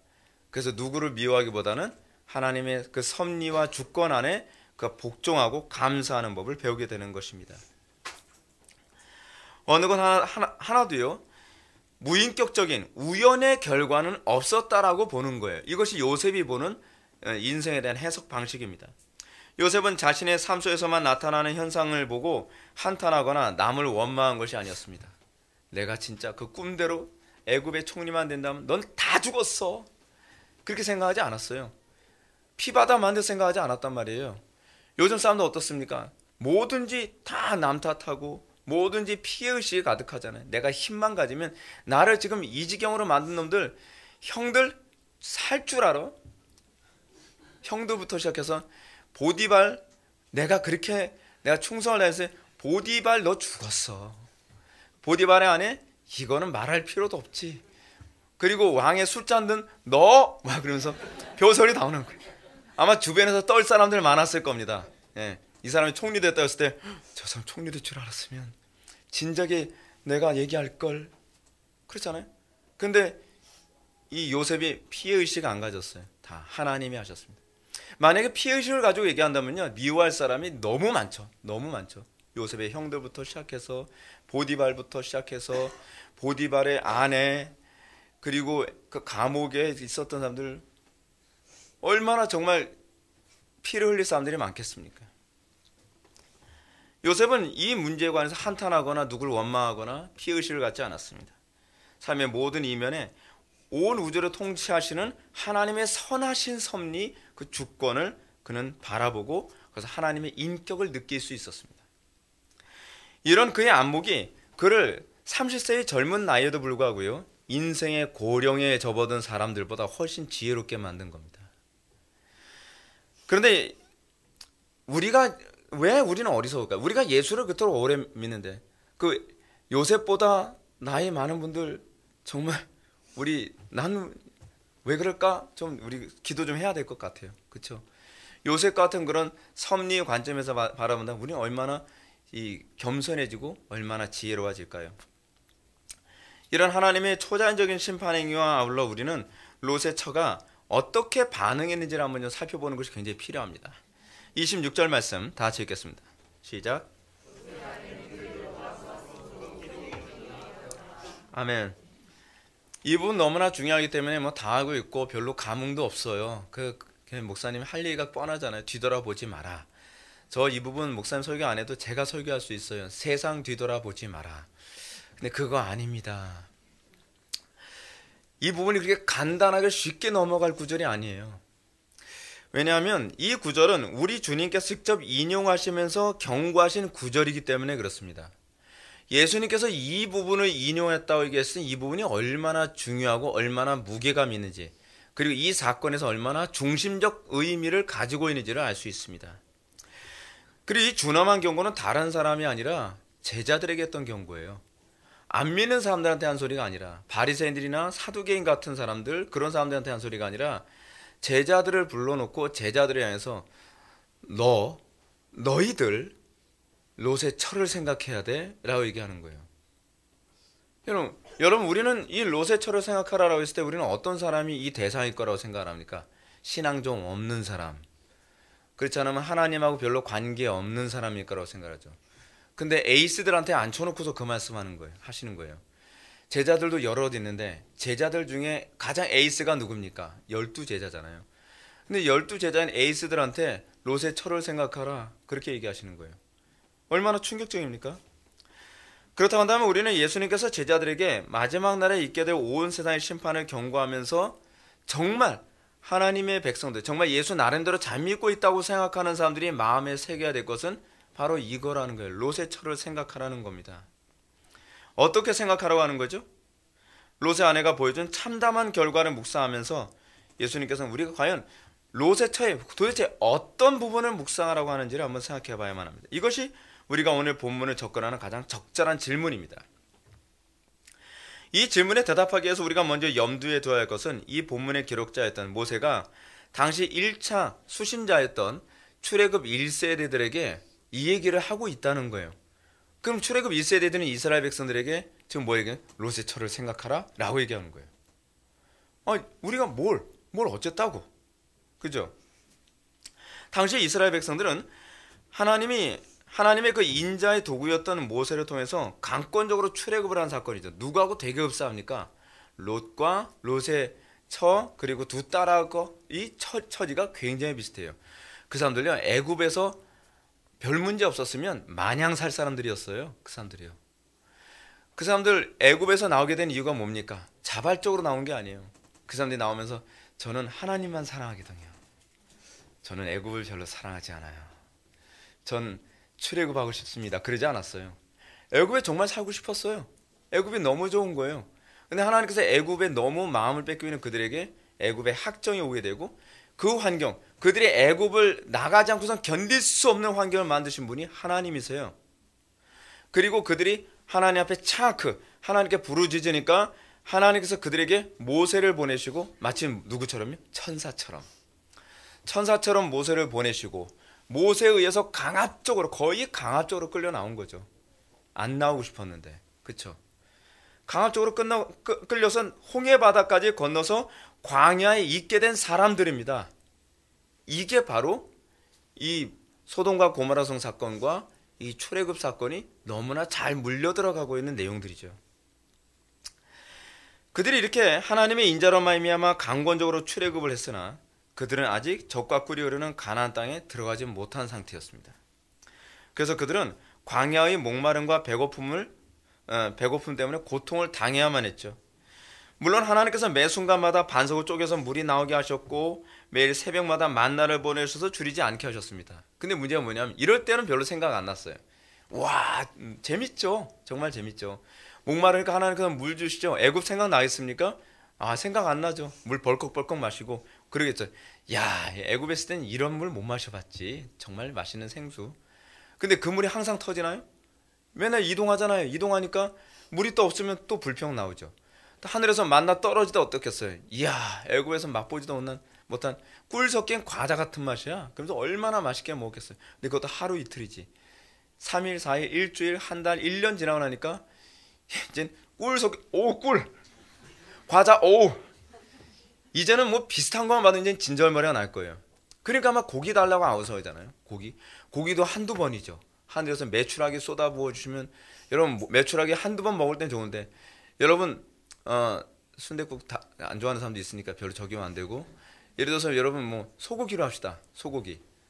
그래서 누구를 미워하기보다는 하나님의 그 섭리와 주권 안에 그 복종하고 감사하는 법을 배우게 되는 것입니다. 어느 것 하나도요 무인격적인 우연의 결과는 없었다라고 보는 거예요. 이것이 요셉이 보는 인생에 대한 해석 방식입니다. 요셉은 자신의 삶 속에서만 나타나는 현상을 보고 한탄하거나 남을 원망한 것이 아니었습니다. 내가 진짜 그 꿈대로 애굽의 총리만 된다면 넌 다 죽었어. 그렇게 생각하지 않았어요. 피바다 만들 생각하지 않았단 말이에요. 요즘 사람들 어떻습니까? 뭐든지 다 남 탓하고 뭐든지 피해의식이 가득하잖아요. 내가 힘만 가지면 나를 지금 이 지경으로 만든 놈들 형들 살 줄 알아? 형들부터 시작해서 보디발 내가 충성을 다해서 보디발 너 죽었어. 보디발의 아내 이거는 말할 필요도 없지. 그리고 왕의 술잔 든 너 막 그러면서 벼슬이 나오는 거예요. 아마 주변에서 떨 사람들 많았을 겁니다. 예, 이 사람이 총리 됐다 했을 때 저 사람 총리 될 줄 알았으면 진작에 내가 얘기할 걸 그렇잖아요. 근데 이 요셉이 피해의식 안 가졌어요. 다 하나님이 하셨습니다. 만약에 피해의식을 가지고 얘기한다면요 미워할 사람이 너무 많죠. 너무 많죠. 요셉의 형들부터 시작해서 보디발부터 시작해서 보디발의 아내, 그리고 그 감옥에 있었던 사람들, 얼마나 정말 피를 흘릴 사람들이 많겠습니까? 요셉은 이 문제에 관해서 한탄하거나 누구를 원망하거나 피의식을 갖지 않았습니다. 삶의 모든 이면에 온 우주를 통치하시는 하나님의 선하신 섭리, 그 주권을 그는 바라보고 그래서 하나님의 인격을 느낄 수 있었습니다. 이런 그의 안목이 그를 30세의 젊은 나이에도 불구하고요, 인생의 고령에 접어든 사람들보다 훨씬 지혜롭게 만든 겁니다. 그런데 왜 우리는 어리석을까? 우리가 예수를 그토록 오래 믿는데 그 요셉보다 나이 많은 분들 정말 나는 왜 그럴까? 좀 우리 기도 좀 해야 될 것 같아요. 그렇죠? 요셉 같은 그런 섭리 관점에서 바라본다면 우리는 얼마나 겸손해지고 얼마나 지혜로워질까요? 이런 하나님의 초자연적인 심판 행위와 아울러 우리는 롯의 처가 어떻게 반응했는지를 한번 살펴보는 것이 굉장히 필요합니다. 26절 말씀 다 같이 읽겠습니다. 시작. 아멘. 이 부분 너무나 중요하기 때문에 다 알고 있고 별로 감흥도 없어요. 그냥 목사님 할 얘기가 뻔하잖아요. 뒤돌아보지 마라. 저 이 부분 목사님 설교 안 해도 제가 설교할 수 있어요. 세상 뒤돌아보지 마라. 근데 그거 아닙니다. 이 부분이 그렇게 간단하게 쉽게 넘어갈 구절이 아니에요. 왜냐하면 이 구절은 우리 주님께서 직접 인용하시면서 경고하신 구절이기 때문에 그렇습니다. 예수님께서 이 부분을 인용했다고 얘기했으니 이 부분이 얼마나 중요하고 얼마나 무게감 있는지, 그리고 이 사건에서 얼마나 중심적 의미를 가지고 있는지를 알 수 있습니다. 그리고 이 준엄한 경고는 다른 사람이 아니라 제자들에게 했던 경고예요. 안 믿는 사람들한테 한 소리가 아니라, 바리새인들이나 사두개인 같은 사람들, 그런 사람들한테 한 소리가 아니라 제자들을 불러놓고 제자들을 향해서 너희들 롯의 처를 생각해야 돼 라고 얘기하는 거예요. 여러분 우리는 이 롯의 처를 생각하라고 했을 때 우리는 어떤 사람이 이 대상일 거라고 생각합니까? 신앙 좀 없는 사람, 그렇지 않으면 하나님하고 별로 관계 없는 사람일 거라고 생각하죠. 근데 에이스들한테 앉혀놓고서 그 말씀하는 거예요. 하시는 거예요. 제자들도 여럿 있는데 제자들 중에 가장 에이스가 누굽니까? 12제자잖아요. 근데 12제자인 에이스들한테 롯의 처를 생각하라 그렇게 얘기하시는 거예요. 얼마나 충격적입니까? 그렇다고 한다면 우리는 예수님께서 제자들에게 마지막 날에 있게 될 온 세상의 심판을 경고하면서 정말 하나님의 백성들, 정말 예수 나름대로 잘 믿고 있다고 생각하는 사람들이 마음에 새겨야 될 것은 바로 이거라는 거예요. 롯의 처를 생각하라는 겁니다. 어떻게 생각하라고 하는 거죠? 롯의 아내가 보여준 참담한 결과를 묵상하면서 예수님께서는 우리가 과연 롯의 처에 도대체 어떤 부분을 묵상하라고 하는지를 한번 생각해 봐야만 합니다. 이것이 우리가 오늘 본문을 접근하는 가장 적절한 질문입니다. 이 질문에 대답하기 위해서 우리가 먼저 염두에 두어야 할 것은 이 본문의 기록자였던 모세가 당시 1차 수신자였던 출애굽 1세대들에게 이 얘기를 하고 있다는 거예요. 그럼 출애굽 1세대들은 이스라엘 백성들에게 지금 뭐 얘기해? 롯의 처를 생각하라 라고 얘기하는 거예요. 우리가 뭘 어쨌다고, 그죠? 당시 이스라엘 백성들은 하나님의 그 인자의 도구였던 모세를 통해서 강권적으로 출애굽을 한 사건이죠. 누구하고 대결 싸웁니까? 롯과 롯의 처, 그리고 두 딸하고 이 처지가 굉장히 비슷해요. 그 사람들요, 애굽에서 별 문제 없었으면 마냥 살 사람들이었어요. 그 사람들이요. 그 사람들 애굽에서 나오게 된 이유가 뭡니까? 자발적으로 나온 게 아니에요. 그 사람들이 나오면서 저는 하나님만 사랑하거든요. 저는 애굽을 별로 사랑하지 않아요. 전 출애굽하고 싶습니다. 그러지 않았어요. 애굽에 정말 살고 싶었어요. 애굽이 너무 좋은 거예요. 근데 하나님께서 애굽에 너무 마음을 뺏기는 그들에게 애굽의 학정이 오게 되고, 그 환경, 그들이 애굽을 나가지 않고선 견딜 수 없는 환경을 만드신 분이 하나님이세요. 그리고 그들이 하나님 앞에 하나님께 부르짖으니까 하나님께서 그들에게 모세를 보내시고, 마치 누구처럼요? 천사처럼 모세를 보내시고, 모세에 의해서 거의 강압적으로 끌려 나온 거죠. 안 나오고 싶었는데, 그렇죠? 강압적으로 끌려서 홍해 바다까지 건너서 광야에 있게 된 사람들입니다. 이게 바로 이 소돔과 고모라 성 사건과 이 출애굽 사건이 너무나 잘 물려 들어가고 있는 내용들이죠. 그들이 이렇게 하나님의 인자로 말미암아 강권적으로 출애굽을 했으나 그들은 아직 적과 꿀이 흐르는 가나안 땅에 들어가지 못한 상태였습니다. 그래서 그들은 광야의 목마름과 배고픔 때문에 고통을 당해야만 했죠. 물론 하나님께서 매 순간마다 반석을 쪼개서 물이 나오게 하셨고 매일 새벽마다 만나를 보내셔서 줄이지 않게 하셨습니다. 근데 문제가 뭐냐면 이럴 때는 별로 생각 안 났어요. 와, 재밌죠. 정말 재밌죠. 목마르니까 하나님께서 물 주시죠. 애굽 생각 나겠습니까? 아, 생각 안 나죠. 물 벌컥벌컥 마시고 그러겠죠. 야, 애굽에 있을 때는 이런 물 못 마셔봤지. 정말 맛있는 생수. 근데 그 물이 항상 터지나요? 맨날 이동하잖아요. 이동하니까 물이 또 없으면 또 불평 나오죠. 하늘에서 만나 떨어지다 어떻겠어요? 이야, 애굽에서 맛보지도 못한 꿀 섞인 과자 같은 맛이야. 그래서 얼마나 맛있게 먹겠어요. 근데 그것도 하루 이틀이지. 3일, 4일, 일주일, 한 달, 1년 지나고 나니까 이제 꿀 섞인 꿀 과자 이제는 뭐 비슷한 것만 봐도 이제 진절머리가 날 거예요. 그러니까 막 고기 달라고 아우성이잖아요. 고기도 한두 번이죠. 하늘에서 메추라기 쏟아 부어 주시면 여러분 메추라기 한두 번 먹을 땐 좋은데 여러분 순댓국 안 좋아하는 사람도 있으니까 별로 적용 안 되고 예를 들어서 여러분 뭐 소고기로 합시다.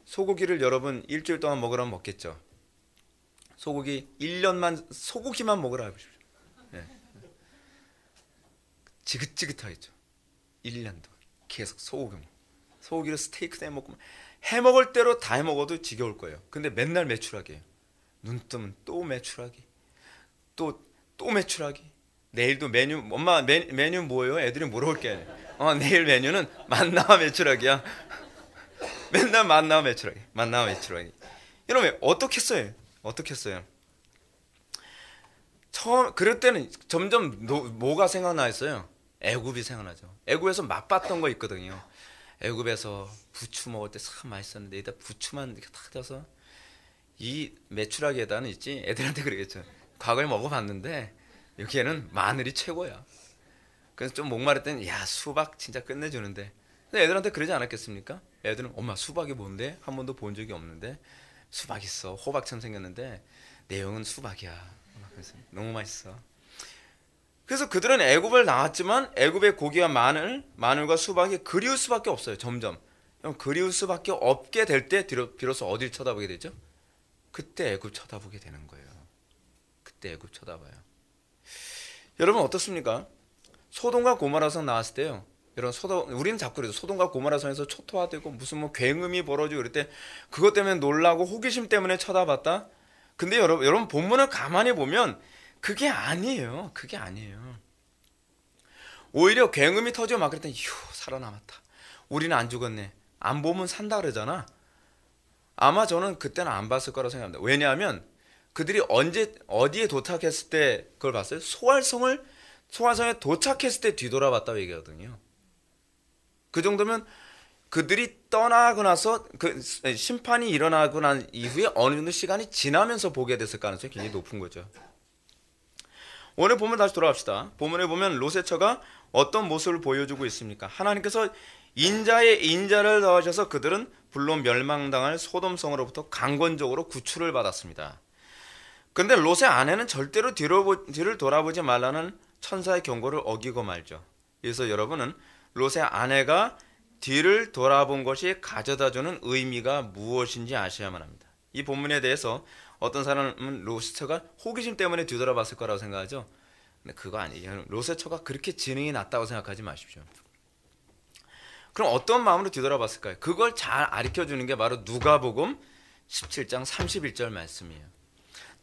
소고기를 여러분 일주일 동안 먹으라면 먹겠죠. 소고기 1년만 소고기만 먹으라 해보십시오. 네. 지긋지긋하겠죠. 1년 동안 계속 소고기를 스테이크 해 먹고 해먹을 대로 다 해먹어도 지겨울 거예요. 근데 맨날 메추라기예요. 눈 뜨면 또 메추라기 또 메추라기. 내일도 메뉴 엄마 메뉴 뭐예요? 애들이 물어볼게. 내일 메뉴는 만나와 메추라기야. 맨날 만나와 메추라기. 여러분 어떻겠어요? 그럴 때는 점점 뭐가 생각나 있어요? 애굽이 생각나죠. 애굽에서 맛봤던 거 있거든요. 애굽에서 부추 먹을 때 참 맛있었는데 이따 부추만 이렇게 탁 져서 이 메추라기에다는 있지. 애들한테 그러겠죠. 과거에 먹어봤는데 여기에는 마늘이 최고야. 그래서 좀 목마를 때는 야 수박 진짜 끝내주는데. 근데 애들한테 그러지 않았겠습니까? 애들은 엄마 수박이 뭔데? 한 번도 본 적이 없는데 수박 있어. 호박처럼 생겼는데 내용은 수박이야. 그래서 너무 맛있어. 그래서 그들은 애굽을 나왔지만 애굽의 고기와 마늘과 수박이 그리울 수밖에 없어요. 점점 그리울 수밖에 없게 될 때 비로소 어딜 쳐다보게 되죠? 그때 애굽 쳐다보게 되는 거예요. 그때 애굽 쳐다봐요. 여러분 어떻습니까? 소돔과 고모라성 나왔을 때요. 여러분 우리는 자꾸 그래서 소돔과 고모라성에서 초토화되고 무슨 뭐 굉음이 벌어지고 그럴 때 그것 때문에 놀라고 호기심 때문에 쳐다봤다. 근데 여러분 본문을 가만히 보면 그게 아니에요. 오히려 굉음이 터지고 막 그랬더니 휴 살아남았다. 우리는 안 죽었네. 안 보면 산다 그러잖아. 아마 저는 그때는 안 봤을 거라고 생각합니다. 왜냐하면 그들이 어디에 도착했을 때 그걸 봤어요? 소활성에 도착했을 때 뒤돌아봤다고 얘기하거든요. 그 정도면 그들이 떠나고 나서 그 심판이 일어나고 난 이후에 어느 정도 시간이 지나면서 보게 됐을 가능성이 굉장히 높은 거죠. 오늘 본문 다시 돌아갑시다. 본문에 보면 롯의 처가 어떤 모습을 보여주고 있습니까? 하나님께서 인자에 인자를 더하셔서 그들은 불로 멸망당할 소돔성으로부터 강권적으로 구출을 받았습니다. 그런데 롯의 아내는 절대로 뒤를 돌아보지 말라는 천사의 경고를 어기고 말죠. 그래서 여러분은 롯의 아내가 뒤를 돌아본 것이 가져다주는 의미가 무엇인지 아셔야만 합니다. 이 본문에 대해서 어떤 사람은 롯의 처가 호기심 때문에 뒤돌아봤을 거라고 생각하죠. 근데 그거 아니에요. 롯의 처가 그렇게 지능이 낮다고 생각하지 마십시오. 그럼 어떤 마음으로 뒤돌아봤을까요? 그걸 잘 가르쳐주는 게 바로 누가복음 17장 31절 말씀이에요.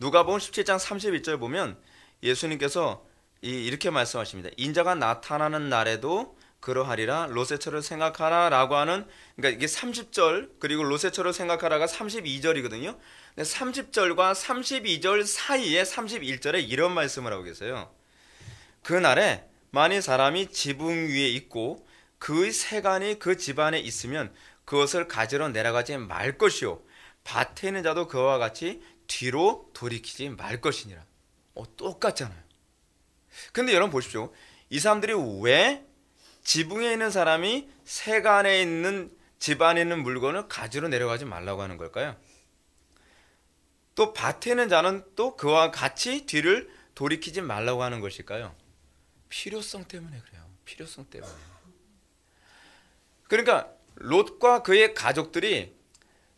누가복음 17장 31절 보면 예수님께서 이렇게 말씀하십니다. 인자가 나타나는 날에도 그러하리라. 롯의 처를 생각하라 라고 하는, 그러니까 이게 30절 그리고 롯의 처를 생각하라가 32절이거든요. 30절과 32절 사이에 31절에 이런 말씀을 하고 계세요. 그날에 만일 사람이 지붕 위에 있고 그의 세간이 그 집안에 있으면 그것을 가지러 내려가지 말 것이요 밭에 있는 자도 그와 같이 뒤로 돌이키지 말 것이니라. 똑같잖아요. 근데 여러분 보십시오. 이 사람들이 왜 지붕에 있는 사람이 세간에 있는 집안에 있는 물건을 가지러 내려가지 말라고 하는 걸까요? 또 밭에 있는 자는 또 그와 같이 뒤를 돌이키지 말라고 하는 것일까요? 필요성 때문에 그래요. 필요성 때문에. 그러니까 롯과 그의 가족들이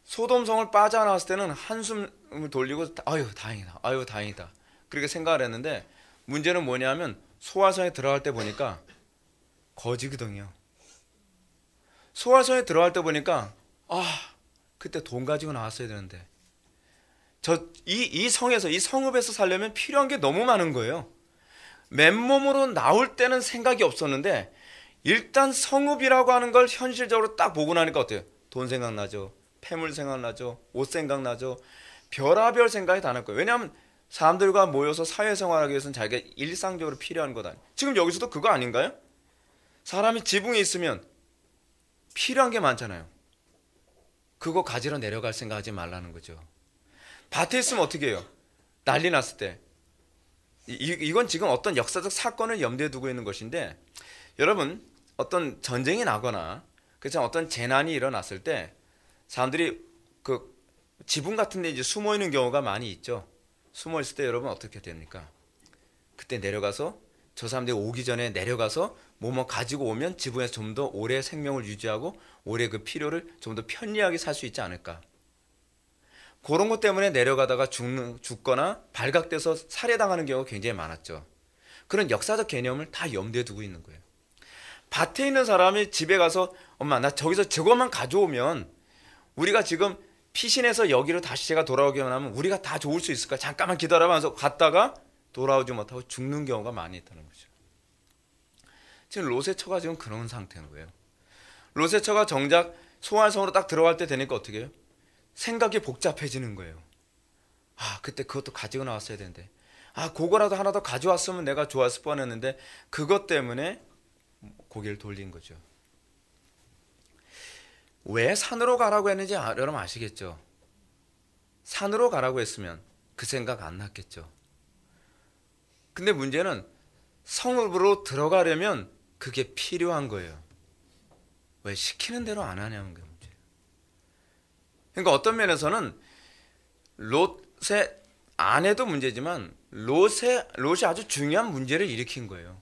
소돔성을 빠져나왔을 때는 한숨을 돌리고 아유 다행이다, 아유 다행이다 그렇게 생각을 했는데, 문제는 뭐냐면 소활성에 들어갈 때 보니까 거지거든요. 소활성에 들어갈 때 보니까 그때 돈 가지고 나왔어야 되는데, 이 성에서, 이 성읍에서 살려면 필요한 게 너무 많은 거예요. 맨몸으로 나올 때는 생각이 없었는데 일단 성읍이라고 하는 걸 현실적으로 딱 보고 나니까 어때요? 돈 생각나죠, 폐물 생각나죠, 옷 생각나죠, 별의별 생각이 다 날 거예요. 왜냐하면 사람들과 모여서 사회생활하기 위해서는 자기가 일상적으로 필요한 것 아니에요. 지금 여기서도 그거 아닌가요? 사람이 지붕에 있으면 필요한 게 많잖아요. 그거 가지러 내려갈 생각하지 말라는 거죠. 밭에 있으면 어떻게 해요? 난리 났을 때. 이건 지금 어떤 역사적 사건을 염두에 두고 있는 것인데, 여러분 어떤 전쟁이 나거나 그렇죠, 어떤 재난이 일어났을 때 사람들이 그 지붕 같은 데 이제 숨어 있는 경우가 많이 있죠. 숨어 있을 때 여러분 어떻게 됩니까? 그때 내려가서, 저 사람들이 오기 전에 내려가서 뭐뭐 가지고 오면 지붕에서 좀 더 오래 생명을 유지하고 오래 그 필요를 좀 더 편리하게 살 수 있지 않을까. 그런 것 때문에 내려가다가 죽거나 발각돼서 살해당하는 경우가 굉장히 많았죠. 그런 역사적 개념을 다 염두에 두고 있는 거예요. 밭에 있는 사람이 집에 가서 엄마 나 저기서 저것만 가져오면 우리가 지금 피신해서 여기로 다시 제가 돌아오기만 하면 우리가 다 좋을 수 있을까, 잠깐만 기다려면서 갔다가 돌아오지 못하고 죽는 경우가 많이 있다는 거죠. 지금 롯의 처가 지금 그런 상태인 거예요. 롯의 처가 정작 소활성으로 딱 들어갈 때 되니까 어떻게 해요? 생각이 복잡해지는 거예요. 그때 그것도 가지고 나왔어야 되는데, 그거라도 하나 더 가져왔으면 내가 좋았을 뻔했는데, 그것 때문에 고개를 돌린 거죠. 왜 산으로 가라고 했는지 여러분 아시겠죠? 산으로 가라고 했으면 그 생각 안 났겠죠. 근데 문제는 성읍으로 들어가려면 그게 필요한 거예요. 왜 시키는 대로 안 하냐는 게 문제예요. 그러니까 어떤 면에서는 롯의 아내도 문제지만 롯이 아주 중요한 문제를 일으킨 거예요.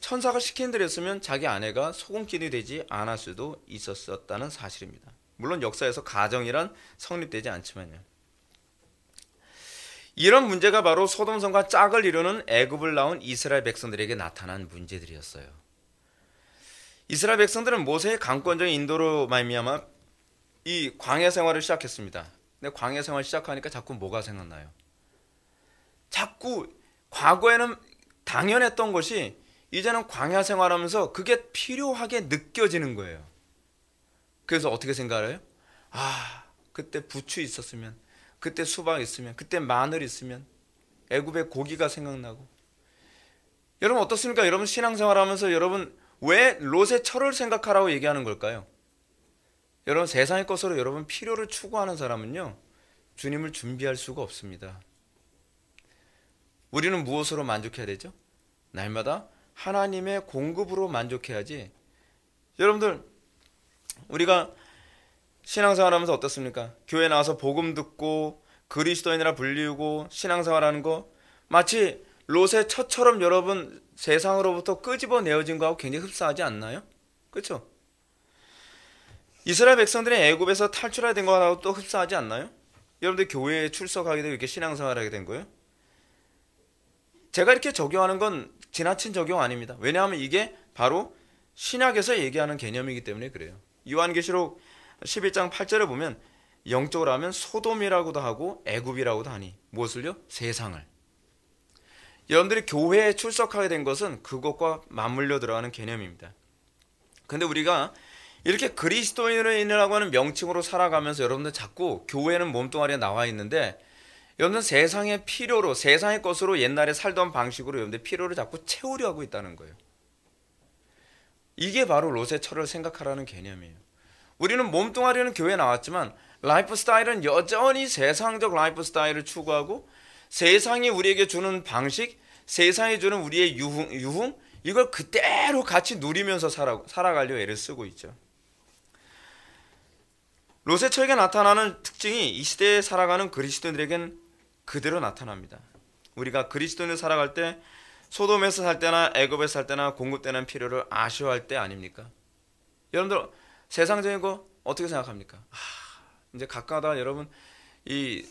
천사가 시킨 대로 했으면 자기 아내가 소금길이 되지 않을 수도 있었다는 사실입니다. 물론 역사에서 가정이란 성립되지 않지만요. 이런 문제가 바로 소돔성과 짝을 이루는 애굽을 나온 이스라엘 백성들에게 나타난 문제들이었어요. 이스라엘 백성들은 모세의 강권적인 인도로 말미암아 이 광야 생활을 시작했습니다. 근데 광야 생활 시작하니까 자꾸 뭐가 생각나요? 자꾸 과거에는 당연했던 것이 이제는 광야 생활하면서 그게 필요하게 느껴지는 거예요. 그래서 어떻게 생각해요? 그때 부추 있었으면, 그때 수박 있으면, 그때 마늘 있으면, 애굽의 고기가 생각나고. 여러분 어떻습니까? 여러분 신앙생활하면서 여러분 왜 롯의 처를 생각하라고 얘기하는 걸까요? 여러분 세상의 것으로 여러분 필요를 추구하는 사람은요, 주님을 준비할 수가 없습니다. 우리는 무엇으로 만족해야 되죠? 날마다 하나님의 공급으로 만족해야지. 여러분들 우리가 신앙생활하면서 어떻습니까? 교회 나와서 복음 듣고 그리스도인이라 불리우고 신앙생활하는 거 마치 롯의 처처럼 여러분 세상으로부터 끄집어내어진 거하고 굉장히 흡사하지 않나요? 그렇죠? 이스라엘 백성들이 애굽에서 탈출하게 된 거하고 또 흡사하지 않나요? 여러분들 교회에 출석하게 되고 이렇게 신앙생활하게 된 거예요? 제가 이렇게 적용하는 건 지나친 적용 아닙니다. 왜냐하면 이게 바로 신약에서 얘기하는 개념이기 때문에 그래요. 요한계시록 11장 8절에 보면 영적으로 하면 소돔이라고도 하고 애굽이라고도 하니 무엇을요? 세상을. 여러분들이 교회에 출석하게 된 것은 그것과 맞물려 들어가는 개념입니다. 근데 우리가 이렇게 그리스도인이라고 하는 명칭으로 살아가면서 여러분들 자꾸 교회는 몸뚱아리에 나와 있는데 여러분들 세상의 필요로, 세상의 것으로 옛날에 살던 방식으로 여러분들 필요를 자꾸 채우려 하고 있다는 거예요. 이게 바로 롯의 처를 생각하라는 개념이에요. 우리는 몸뚱아리는 교회에 나왔지만 라이프 스타일은 여전히 세상적 라이프 스타일을 추구하고 세상이 우리에게 주는 방식, 세상이 주는 우리의 유흥 이걸 그대로 같이 누리면서 살아가려 애를 쓰고 있죠. 롯의 처에게 나타나는 특징이 이 시대에 살아가는 그리스도인들에겐 그대로 나타납니다. 우리가 그리스도인을 살아갈 때 소돔에서 살 때나 애굽에서 살 때나 공급되는 필요를 아쉬워할 때 아닙니까? 여러분들 세상적인 거 어떻게 생각합니까? 이제 가끔가다 여러분 이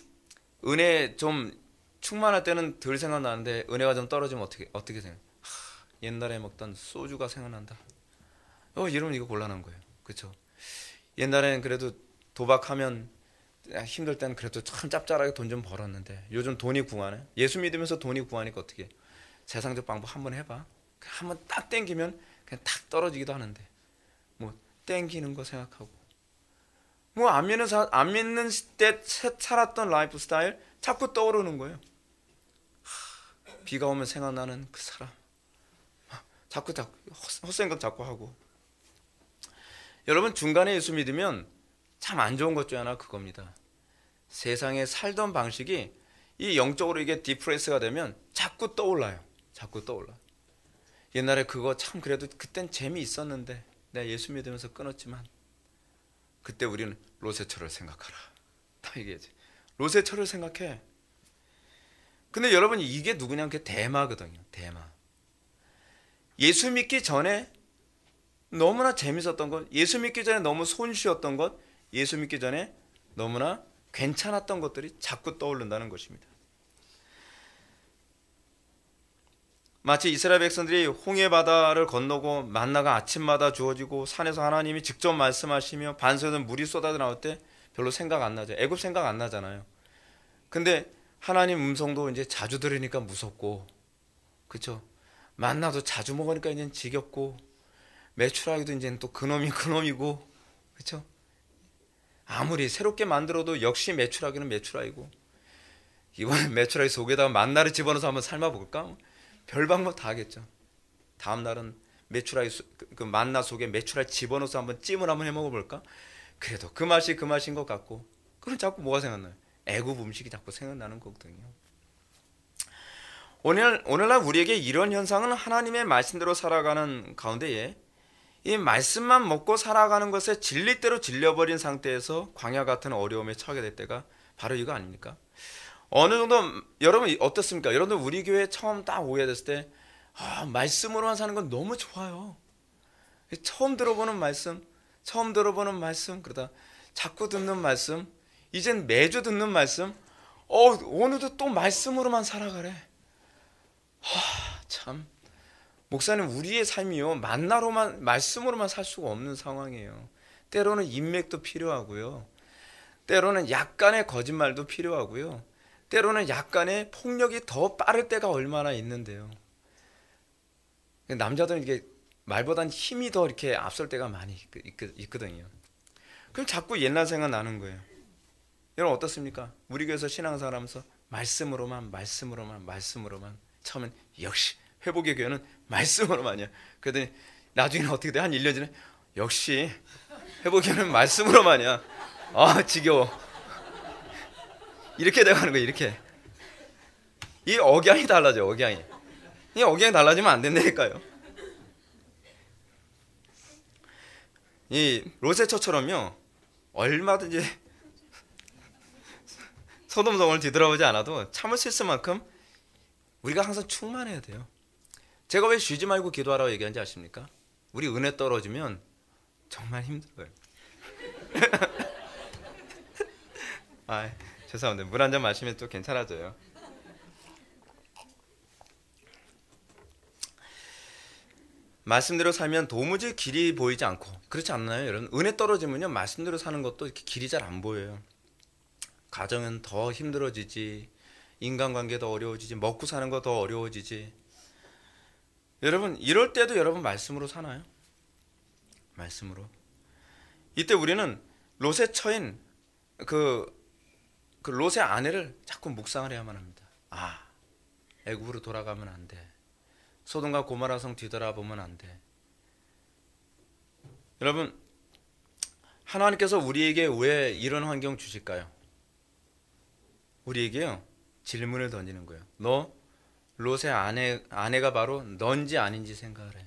은혜 좀 충만할 때는 덜 생각나는데 은혜가 좀 떨어지면 어떻게 생각? 옛날에 먹던 소주가 생각난다. 여러분 이거 곤란한 거예요. 그렇죠? 옛날에는 그래도 도박하면 힘들 때는 그래도 참 짭짤하게 돈 좀 벌었는데 요즘 돈이 궁하네. 예수 믿으면서 돈이 궁하니까 어떻게? 세상적 방법 한번 해봐. 한번 딱 땡기면 그냥 탁 떨어지기도 하는데 뭐 땡기는 거 생각하고 뭐 안 믿는 때 살았던 라이프 스타일 자꾸 떠오르는 거예요. 비가 오면 생각나는 그 사람 자꾸 헛생각 자꾸 하고. 여러분 중간에 예수 믿으면 참 안 좋은 것 중 하나 그겁니다. 세상에 살던 방식이 이 영적으로 이게 디프레스가 되면 자꾸 떠올라요. 자꾸 떠올라. 옛날에 그거 참 그래도 그땐 재미있었는데 내가 예수 믿으면서 끊었지만 그때 우리는 로세처를 생각하라. 다 얘기하지. 로세처를 생각해. 근데 여러분 이게 누구냐? 그게 대마거든요. 대마. 예수 믿기 전에 너무나 재밌었던 것, 예수 믿기 전에 너무 손쉬웠던 것, 예수 믿기 전에 너무나 괜찮았던 것들이 자꾸 떠오른다는 것입니다. 마치 이스라엘 백성들이 홍해 바다를 건너고 만나가 아침마다 주어지고 산에서 하나님이 직접 말씀하시며 반석에서 물이 쏟아져 나올 때 별로 생각 안 나죠. 애굽 생각 안 나잖아요. 근데 하나님 음성도 이제 자주 들으니까 무섭고, 그렇죠? 만나도 자주 먹으니까 이제 지겹고, 메추라기도 이제 또 그놈이고, 그렇죠? 아무리 새롭게 만들어도 역시 메추라기는 메추라기고, 이번에 메추라기 속에다가 만나를 집어넣어서 한번 삶아볼까? 별 방법 다 하겠죠. 다음 날은 메추라기 그 만나 속에 메추라기 집어넣어서 한번 찜을 한번 해 먹어볼까? 그래도 그 맛이 그 맛인 것 같고, 그럼 자꾸 뭐가 생각나요? 애굽 음식이 자꾸 생각나는 거거든요. 오늘날 우리에게 이런 현상은 하나님의 말씀대로 살아가는 가운데에 이 말씀만 먹고 살아가는 것에 진리대로 질려버린 상태에서 광야 같은 어려움에 처하게 될 때가 바로 이거 아닙니까? 어느 정도 여러분 어떻습니까? 여러분들 우리 교회 처음 딱 오게 됐을 때 말씀으로만 사는 건 너무 좋아요. 처음 들어보는 말씀 그러다 자꾸 듣는 말씀, 이젠 매주 듣는 말씀, 오늘도 또 말씀으로만 살아가래. 참 목사님 우리의 삶이요 만나로만 말씀으로만 살 수가 없는 상황이에요. 때로는 인맥도 필요하고요, 때로는 약간의 거짓말도 필요하고요, 때로는 약간의 폭력이 더 빠를 때가 얼마나 있는데요. 남자들은 이게 말보다는 힘이 더 이렇게 앞설 때가 많이 있거든요. 그럼 자꾸 옛날 생각 나는 거예요. 여러분 어떻습니까? 우리 교회에서 신앙생활 하면서 말씀으로만 처음엔 역시 회복의 교회는 말씀으로만이야. 그러더니 나중에는 어떻게 돼? 한 1년 전에 역시 회복의 교회는 말씀으로만이야. 지겨워. 이렇게 돼가는 거예요. 이렇게. 이 억양이 달라져요. 이 억양이 달라지면 안 된다니까요. 이 로세처처럼요 얼마든지 소돔성을 뒤돌아보지 않아도 참을 수 있을 만큼 우리가 항상 충만해야 돼요. 제가 왜 쉬지 말고 기도하라고 얘기하는지 아십니까? 우리 은혜 떨어지면 정말 힘들어요. 죄송합니다. 물 한 잔 마시면 또 괜찮아져요. 말씀대로 살면 도무지 길이 보이지 않고, 그렇지 않나요 여러분? 은혜 떨어지면요 말씀대로 사는 것도 이렇게 길이 잘 안 보여요. 가정은 더 힘들어지지, 인간관계 더 어려워지지, 먹고 사는 거 더 어려워지지. 여러분 이럴 때도 여러분 말씀으로 사나요? 말씀으로. 이때 우리는 롯의 처인 그 롯의 아내를 자꾸 묵상을 해야만 합니다. 애굽으로 돌아가면 안 돼. 소돔과 고모라 성 뒤돌아보면 안 돼. 여러분 하나님께서 우리에게 왜 이런 환경 주실까요? 우리에게요 질문을 던지는 거예요. 너 롯의 아내가 바로 넌지 아닌지 생각을 해.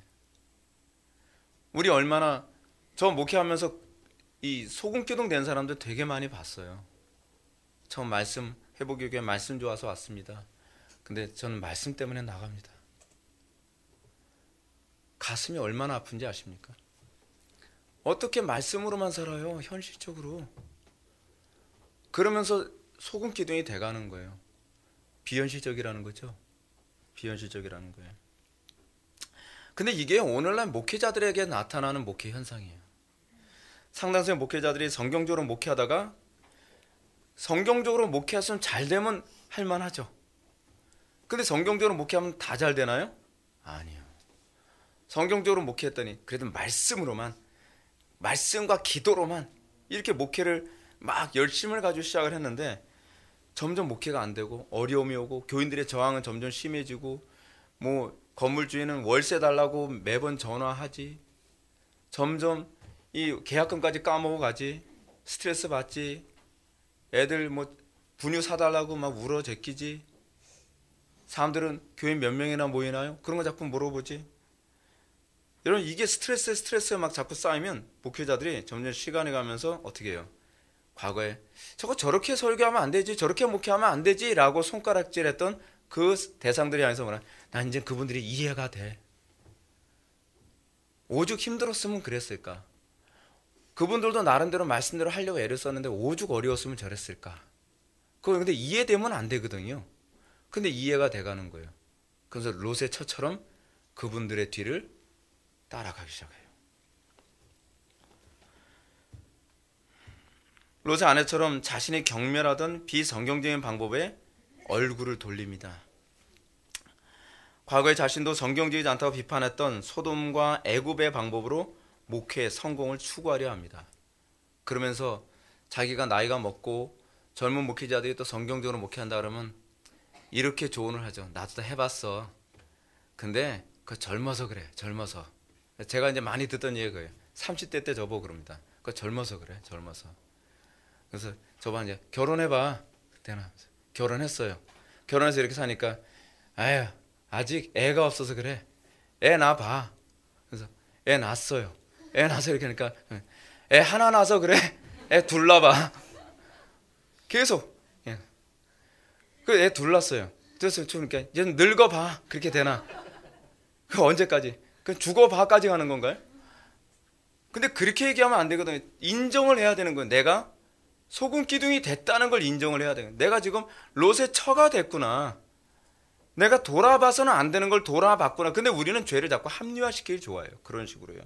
우리 얼마나, 저 목회하면서 이 소금기둥 된 사람들 되게 많이 봤어요. 처음 말씀 회복교회 말씀 좋아서 왔습니다. 근데 저는 말씀 때문에 나갑니다. 가슴이 얼마나 아픈지 아십니까? 어떻게 말씀으로만 살아요, 현실적으로. 그러면서 소금 기둥이 돼가는 거예요. 비현실적이라는 거죠. 비현실적이라는 거예요. 근데 이게 오늘날 목회자들에게 나타나는 목회 현상이에요. 상당수의 목회자들이 성경적으로 목회하다가 성경적으로 목회했으면 잘 되면 할만하죠. 근데 성경적으로 목회하면 다 잘 되나요? 아니요. 성경적으로 목회했더니 그래도 말씀으로만, 말씀과 기도로만 이렇게 목회를 막 열심을 가지고 시작을 했는데 점점 목회가 안 되고 어려움이 오고 교인들의 저항은 점점 심해지고 뭐 건물주인은 월세 달라고 매번 전화하지, 점점 이 계약금까지 까먹어 가지, 스트레스 받지, 애들 뭐 분유 사달라고 막 울어 제끼지, 사람들은 교회 몇 명이나 모이나요? 그런 거 자꾸 물어보지. 여러분, 이게 스트레스에 막 자꾸 쌓이면 목회자들이 점점 시간이 가면서 어떻게 해요? 과거에 저거 저렇게 설교하면 안 되지, 저렇게 목회하면 안 되지 라고 손가락질했던 그 대상들이 향해서 뭐라, 난 이제 그분들이 이해가 돼. 오죽 힘들었으면 그랬을까? 그분들도 나름대로 말씀대로 하려고 애를 썼는데 오죽 어려웠으면 저랬을까? 그거 근데 이해되면 안 되거든요. 근데 이해가 돼가는 거예요. 그래서 롯의 처처럼 그분들의 뒤를 따라가기 시작해요. 롯의 아내처럼 자신이 경멸하던 비성경적인 방법에 얼굴을 돌립니다. 과거에 자신도 성경적이지 않다고 비판했던 소돔과 애굽의 방법으로 목회의 성공을 추구하려 합니다. 그러면서 자기가 나이가 먹고 젊은 목회자들이 또 성경적으로 목회한다 그러면 이렇게 조언을 하죠. 나도 다 해봤어. 근데 그 젊어서 그래. 젊어서. 제가 이제 많이 듣던 얘기예요. 30대 때 저보고 그럽니다. 그 젊어서 그래. 젊어서. 그래서 저번 이제 결혼해봐. 그때나 결혼했어요. 결혼해서 이렇게 사니까 아유 아직 애가 없어서 그래. 애 낳아봐. 그래서 애 낳았어요. 애 낳아서 이렇게 하니까 애 하나 낳아서 그래. 애 둘 낳아봐. 계속. 그 애 둘 낳았어요. 그래서 그러니까 이제 늙어봐. 그렇게 되나? 그 언제까지? 그 죽어봐까지 가는 건가요? 근데 그렇게 얘기하면 안 되거든요. 인정을 해야 되는 거예요. 내가 소금 기둥이 됐다는 걸 인정을 해야 돼요. 내가 지금 롯의 처가 됐구나. 내가 돌아봐서는 안 되는 걸 돌아봤구나. 근데 우리는 죄를 자꾸 합리화시키기 좋아해요. 그런 식으로요.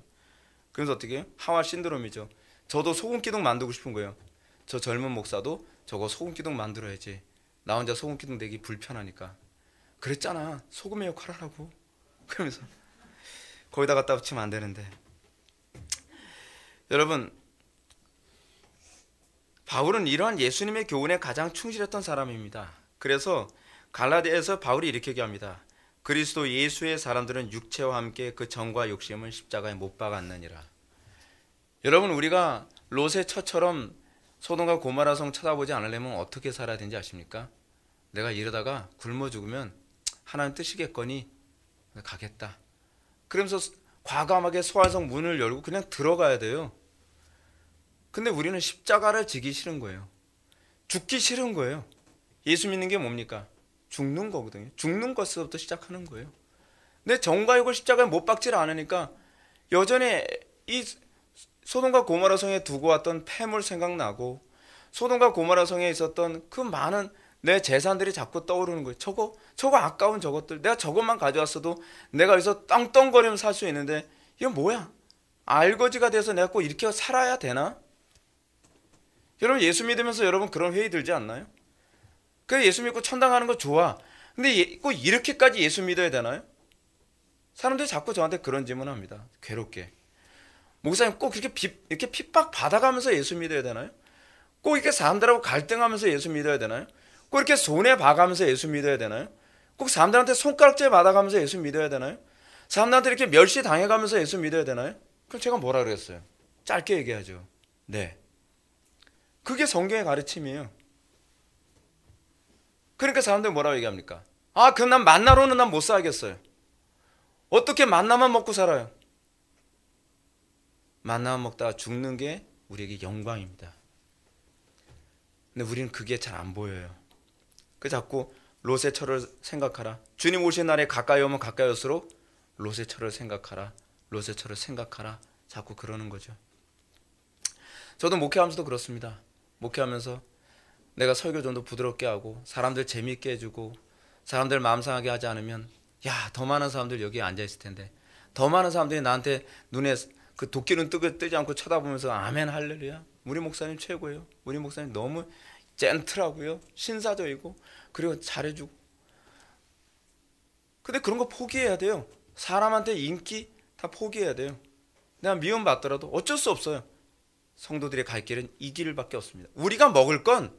그래서 어떻게 해요? 하와 신드롬이죠. 저도 소금 기둥 만들고 싶은 거예요. 저 젊은 목사도 저거 소금 기둥 만들어야지. 나 혼자 소금 기둥 내기 불편하니까. 그랬잖아. 소금의 역할 하라고. 그러면서 거기다 갖다 붙이면 안 되는데. 여러분, 바울은 이러한 예수님의 교훈에 가장 충실했던 사람입니다. 그래서 갈라디아에서 바울이 이렇게 얘기합니다. 그리스도 예수의 사람들은 육체와 함께 그 정과 욕심을 십자가에 못 박았느니라. 여러분, 우리가 롯의 처처럼 소돔과 고모라 성 쳐다보지 않으려면 어떻게 살아야 되는지 아십니까? 내가 이러다가 굶어 죽으면 하나님 뜻이겠거니 가겠다. 그러면서 과감하게 소환성 문을 열고 그냥 들어가야 돼요. 근데 우리는 십자가를 지기 싫은 거예요. 죽기 싫은 거예요. 예수 믿는 게 뭡니까? 죽는 거거든요. 죽는 것부터 시작하는 거예요. 근데 정과 욕을 십자가에 못 박지를 않으니까 여전히 이 소돔과 고모라 성에 두고 왔던 폐물 생각나고 소돔과 고모라 성에 있었던 그 많은 내 재산들이 자꾸 떠오르는 거예요. 저거 아까운 저것들, 내가 저것만 가져왔어도 내가 여기서 떵떵거리면 살 수 있는데 이건 뭐야? 알거지가 돼서 내가 꼭 이렇게 살아야 되나? 여러분, 예수 믿으면서 여러분 그런 회의 들지 않나요? 그래, 예수 믿고 천당 가는 거 좋아. 근데 꼭 이렇게까지 예수 믿어야 되나요? 사람들이 자꾸 저한테 그런 질문을 합니다. 괴롭게. 목사님, 꼭 이렇게 핍박 받아가면서 예수 믿어야 되나요? 꼭 이렇게 사람들하고 갈등하면서 예수 믿어야 되나요? 꼭 이렇게 손해 봐가면서 예수 믿어야 되나요? 꼭 사람들한테 손가락질 받아가면서 예수 믿어야 되나요? 사람들한테 이렇게 멸시 당해가면서 예수 믿어야 되나요? 그럼 제가 뭐라 그랬어요? 짧게 얘기하죠. 네. 그게 성경의 가르침이에요. 그러니까 사람들이 뭐라고 얘기합니까? 아, 그럼 난 만나로는 난 못 살겠어요. 어떻게 만나만 먹고 살아요? 만나만 먹다가 죽는 게 우리에게 영광입니다. 근데 우리는 그게 잘 안 보여요. 그 자꾸 롯의 처를 생각하라. 주님 오신 날에 가까이 오면 가까이 올수록 롯의 처를 생각하라. 롯의처럼 생각하라. 자꾸 그러는 거죠. 저도 목회하면서도 그렇습니다. 목회하면서 내가 설교 좀 더 부드럽게 하고 사람들 재미있게 해주고 사람들 마음 상하게 하지 않으면 야, 더 많은 사람들 여기에 앉아있을 텐데 더 많은 사람들이 나한테 눈에 그 도끼는 뜨지 않고 쳐다보면서 아멘 할렐루야 우리 목사님 최고예요. 우리 목사님 너무 젠틀하고요. 신사적이고 그리고 잘해주고. 근데 그런 거 포기해야 돼요. 사람한테 인기 다 포기해야 돼요. 내가 미움받더라도 어쩔 수 없어요. 성도들의 갈 길은 이 길밖에 없습니다. 우리가 먹을 건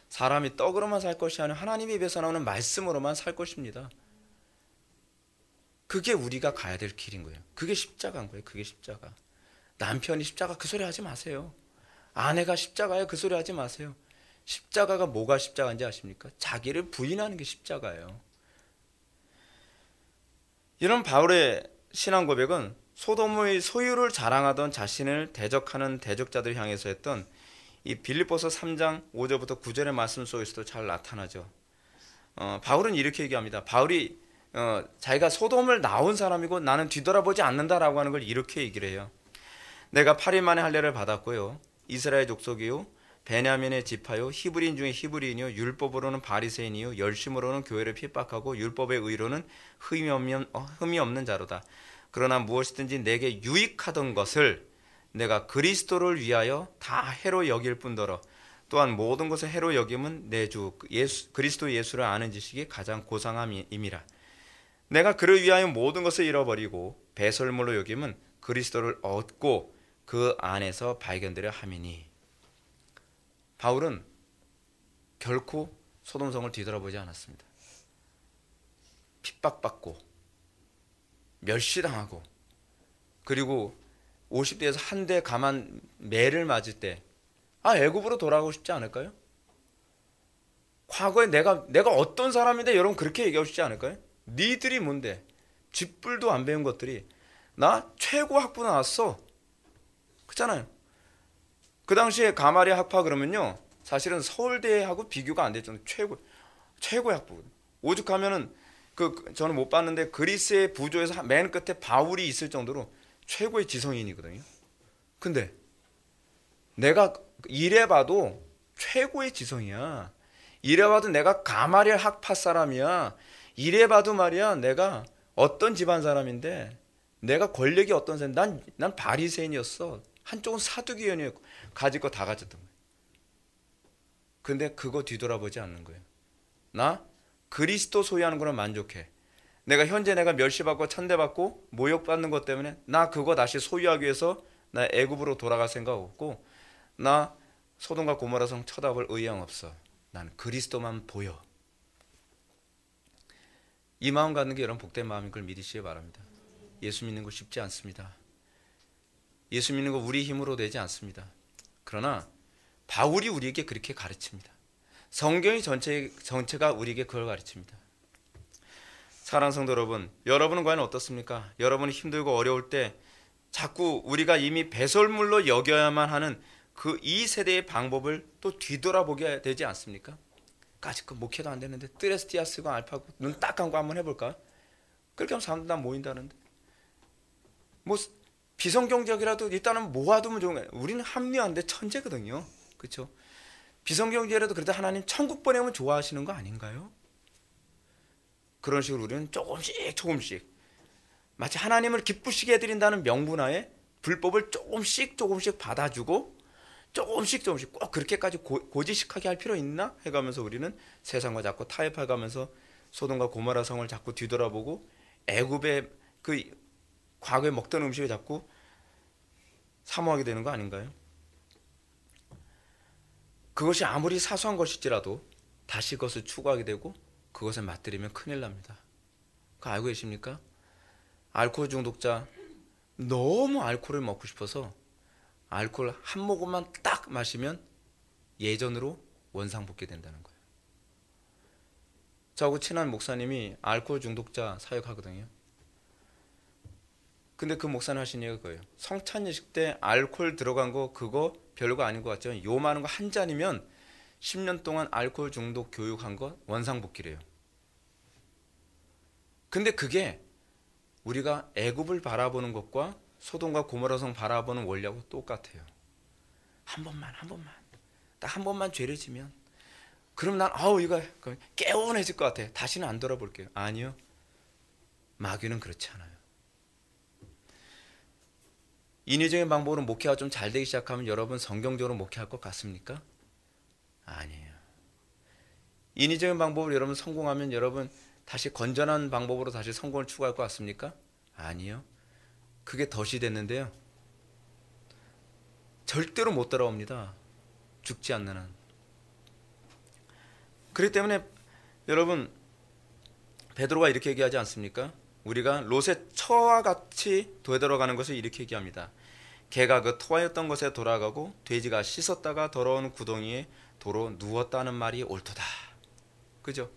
사람이 떡으로만 살 것이 아니라 하나님의 입에서 나오는 말씀으로만 살 것입니다. 그게 우리가 가야 될 길인 거예요. 그게 십자가인 거예요. 그게 십자가. 남편이 십자가 그 소리 하지 마세요. 아내가 십자가예요. 그 소리 하지 마세요. 십자가가 뭐가 십자가인지 아십니까? 자기를 부인하는 게 십자가예요. 이런 바울의 신앙 고백은 소돔의 소유를 자랑하던 자신을 대적하는 대적자들 향해서 했던 이 빌립보서 3장 5절부터 9절의 말씀 속에서도 잘 나타나죠. 바울은 이렇게 얘기합니다. 바울이 자기가 소돔을 나온 사람이고 나는 뒤돌아보지 않는다라고 하는 걸 이렇게 얘기를 해요. 내가 8일 만에 할례를 받았고요. 이스라엘 족속이요. 베냐민의 지파요. 히브리인 중에 히브리인이요. 율법으로는 바리새인이요. 열심으로는 교회를 핍박하고 율법의 의로는 흠이 없는 자로다. 그러나 무엇이든지 내게 유익하던 것을 내가 그리스도를 위하여 다 해로 여길 뿐더러 또한 모든 것을 해로 여김은 내 주 그리스도 예수를 아는 지식이 가장 고상함임이라. 내가 그를 위하여 모든 것을 잃어버리고 배설물로 여김은 그리스도를 얻고 그 안에서 발견되려 함이니. 바울은 결코 소돔성을 뒤돌아보지 않았습니다. 핍박받고 멸시당하고 그리고 50대에서 한 대 감한 매를 맞을 때 애굽으로 돌아가고 싶지 않을까요? 과거에 내가 어떤 사람인데 여러분 그렇게 얘기하고 싶지 않을까요? 니들이 뭔데? 쥐뿔도 안 배운 것들이 나 최고 학부 나왔어. 그렇잖아요. 그 당시에 가마리아 학파 그러면요 사실은 서울대하고 비교가 안 됐죠. 최고의 학부. 오죽하면은 저는 못 봤는데 그리스의 부조에서 맨 끝에 바울이 있을 정도로 최고의 지성인이거든요. 근데 내가 이래봐도 최고의 지성이야. 이래봐도 내가 가마리아 학파 사람이야. 이래봐도 말이야 내가 어떤 집안 사람인데 내가 권력이 어떤 사람. 난 바리새인이었어. 한쪽은 사두개인이었고 가질 거 다 가졌던 거예요. 근데 그거 뒤돌아보지 않는 거예요. 나 그리스도 소유하는 거는 만족해. 내가 멸시받고 천대받고 모욕받는 것 때문에 나 그거 다시 소유하기 위해서 나 애굽으로 돌아갈 생각 없고 나 소돔과 고모라 성 쳐다볼 의향 없어. 난 그리스도만 보여. 이 마음 갖는 게 여러분 복된 마음인 걸 믿으시기 바랍니다. 예수 믿는 거 쉽지 않습니다. 예수 믿는 거 우리 힘으로 되지 않습니다. 그러나 바울이 우리에게 그렇게 가르칩니다. 성경의 전체가 우리에게 그걸 가르칩니다. 사랑하는 성도 여러분, 여러분은 과연 어떻습니까? 여러분이 힘들고 어려울 때 자꾸 우리가 이미 배설물로 여겨야만 하는 이 세대의 방법을 또 뒤돌아보게 되지 않습니까? 아직 목회도 안 되는데 뜨레스티아 쓰고 알파고 눈 딱 감고 한번 해볼까? 그렇게 하면 사람들 다 모인다는데 뭐 비성경적이라도 일단은 모아두면 좋은 거예요. 우리는 합리화인데 천재거든요. 그렇죠? 비성경적이라도 그래도 하나님 천국 보내면 좋아하시는 거 아닌가요? 그런 식으로 우리는 조금씩 마치 하나님을 기쁘시게 해드린다는 명분하에 불법을 조금씩 받아주고 조금씩 꼭 그렇게까지 고지식하게 할 필요 있나? 해가면서 우리는 세상과 자꾸 타협해가면서 소돔과 고모라 성을 자꾸 뒤돌아보고 애굽의 그 과거에 먹던 음식을 자꾸 사모하게 되는 거 아닌가요? 그것이 아무리 사소한 것일지라도 다시 그것을 추구하게 되고 그것을 맛들이면 큰일 납니다. 그거 알고 계십니까? 알코올 중독자 너무 알코올을 먹고 싶어서 알코올 한 모금만 딱 마시면 예전으로 원상복귀 된다는 거예요. 저하고 친한 목사님이 알코올 중독자 사역하거든요. 근데 그 목사님 하신 얘기가 그거예요. 성찬예식 때 알코올 들어간 거 그거 별거 아닌 것 같죠. 요만한 거 한 잔이면 10년 동안 알코올 중독 교육한 거 원상복귀래요. 근데 그게 우리가 애굽을 바라보는 것과 소돔과 고모라 성 바라보는 원리하고 똑같아요. 한 번만 딱 한 번만 죄를 지면 그럼 난 이거 개운해질 것 같아. 다시는 안 돌아볼게요. 아니요. 마귀는 그렇지 않아요. 인위적인 방법으로 목회가 좀 잘 되기 시작하면 여러분 성경적으로 목회할 것 같습니까? 아니에요. 인위적인 방법으로 여러분 성공하면 여러분 다시 건전한 방법으로 다시 성공을 추구할 것 같습니까? 아니요. 그게 덫이 됐는데요. 절대로 못 따라옵니다. 죽지 않는 한. 그렇기 때문에 여러분 베드로가 이렇게 얘기하지 않습니까? 우리가 롯의 처와 같이 되돌아가는 것을 이렇게 얘기합니다. 개가 그 토하였던 것에 돌아가고 돼지가 씻었다가 더러운 구덩이에 도로 누웠다는 말이 옳도다. 그죠?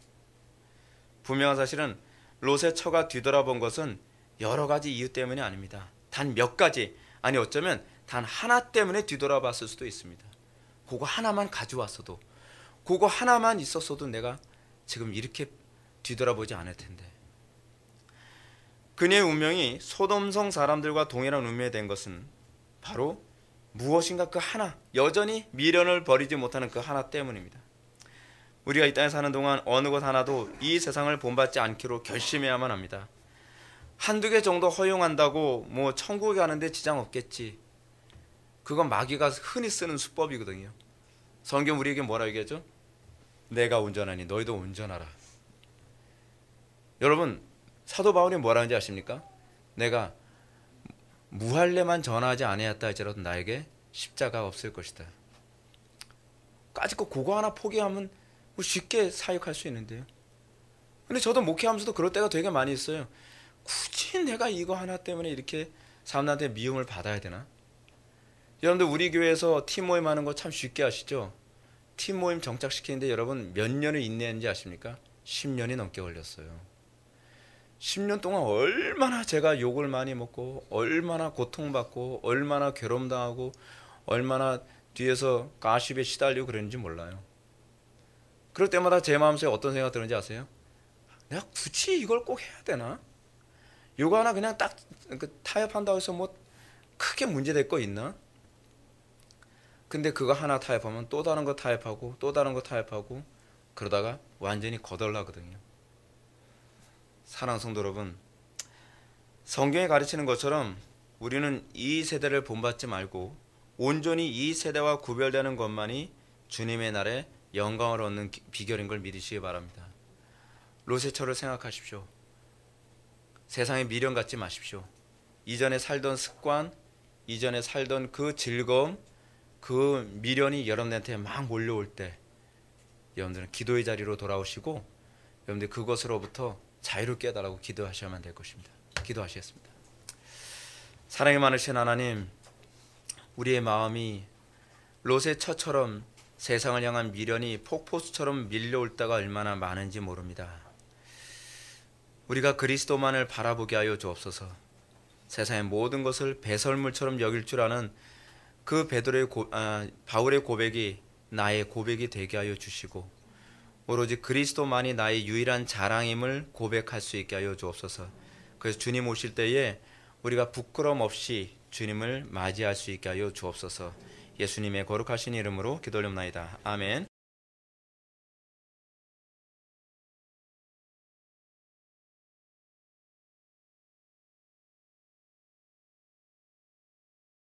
분명한 사실은 롯의 처가 뒤돌아본 것은 여러 가지 이유 때문이 아닙니다. 단 몇 가지, 아니 어쩌면 단 하나 때문에 뒤돌아봤을 수도 있습니다. 그거 하나만 가져왔어도, 그거 하나만 있었어도 내가 지금 이렇게 뒤돌아보지 않을 텐데. 그녀의 운명이 소돔성 사람들과 동일한 운명이 된 것은 바로 무엇인가 그 하나, 여전히 미련을 버리지 못하는 그 하나 때문입니다. 우리가 이 땅에 사는 동안 어느 것 하나도 이 세상을 본받지 않기로 결심해야만 합니다. 한두 개 정도 허용한다고 뭐 천국에 가는데 지장 없겠지. 그건 마귀가 흔히 쓰는 수법이거든요. 성경 우리에게 뭐라 얘기하죠? 내가 운전하니 너희도 운전하라. 여러분 사도 바울이 뭐라 하는지 아십니까? 내가 무할례만 전하지 아니하였다 할지라도 나에게 십자가가 없을 것이다. 까짓 거 그거 하나 포기하면 쉽게 사역할 수 있는데요. 근데 저도 목회하면서도 그럴 때가 되게 많이 있어요. 굳이 내가 이거 하나 때문에 이렇게 사람들한테 미움을 받아야 되나? 여러분들 우리 교회에서 팀 모임 하는 거 참 쉽게 아시죠? 팀 모임 정착시키는데 여러분 몇 년을 인내했는지 아십니까? 10년이 넘게 걸렸어요. 10년 동안 얼마나 제가 욕을 많이 먹고 얼마나 고통받고 얼마나 괴로움당하고 얼마나 뒤에서 가십에 시달리고 그랬는지 몰라요. 그럴 때마다 제 마음속에 어떤 생각 드는지 아세요? 내가 굳이 이걸 꼭 해야 되나? 이거 하나 그냥 딱 타협한다고 해서 뭐 크게 문제될 거 있나? 근데 그거 하나 타협하면 또 다른 거 타협하고 또 다른 거 타협하고 그러다가 완전히 거덜나거든요. 사랑하는 성도 여러분, 성경이 가르치는 것처럼 우리는 이 세대를 본받지 말고 온전히 이 세대와 구별되는 것만이 주님의 날에 영광을 얻는 비결인 걸 믿으시기 바랍니다. 롯의 처를 생각하십시오. 세상에 미련 갖지 마십시오. 이전에 살던 습관, 이전에 살던 그 즐거움, 그 미련이 여러분들한테 막 몰려올 때 여러분들은 기도의 자리로 돌아오시고 여러분들 그것으로부터 자유를 깨달라고 기도하셔야만 될 것입니다. 기도하시겠습니다. 사랑이 많으신 하나님, 우리의 마음이 롯의 처처럼 세상을 향한 미련이 폭포수처럼 밀려올 때가 얼마나 많은지 모릅니다. 우리가 그리스도만을 바라보게 하여 주옵소서. 세상의 모든 것을 배설물처럼 여길 줄 아는 그 바울의 고백이 나의 고백이 되게 하여 주시고 오로지 그리스도만이 나의 유일한 자랑임을 고백할 수 있게 하여 주옵소서. 그래서 주님 오실 때에 우리가 부끄럼 없이 주님을 맞이할 수 있게 하여 주옵소서. 예수님의 거룩하신 이름으로 기도드립니다. 아멘.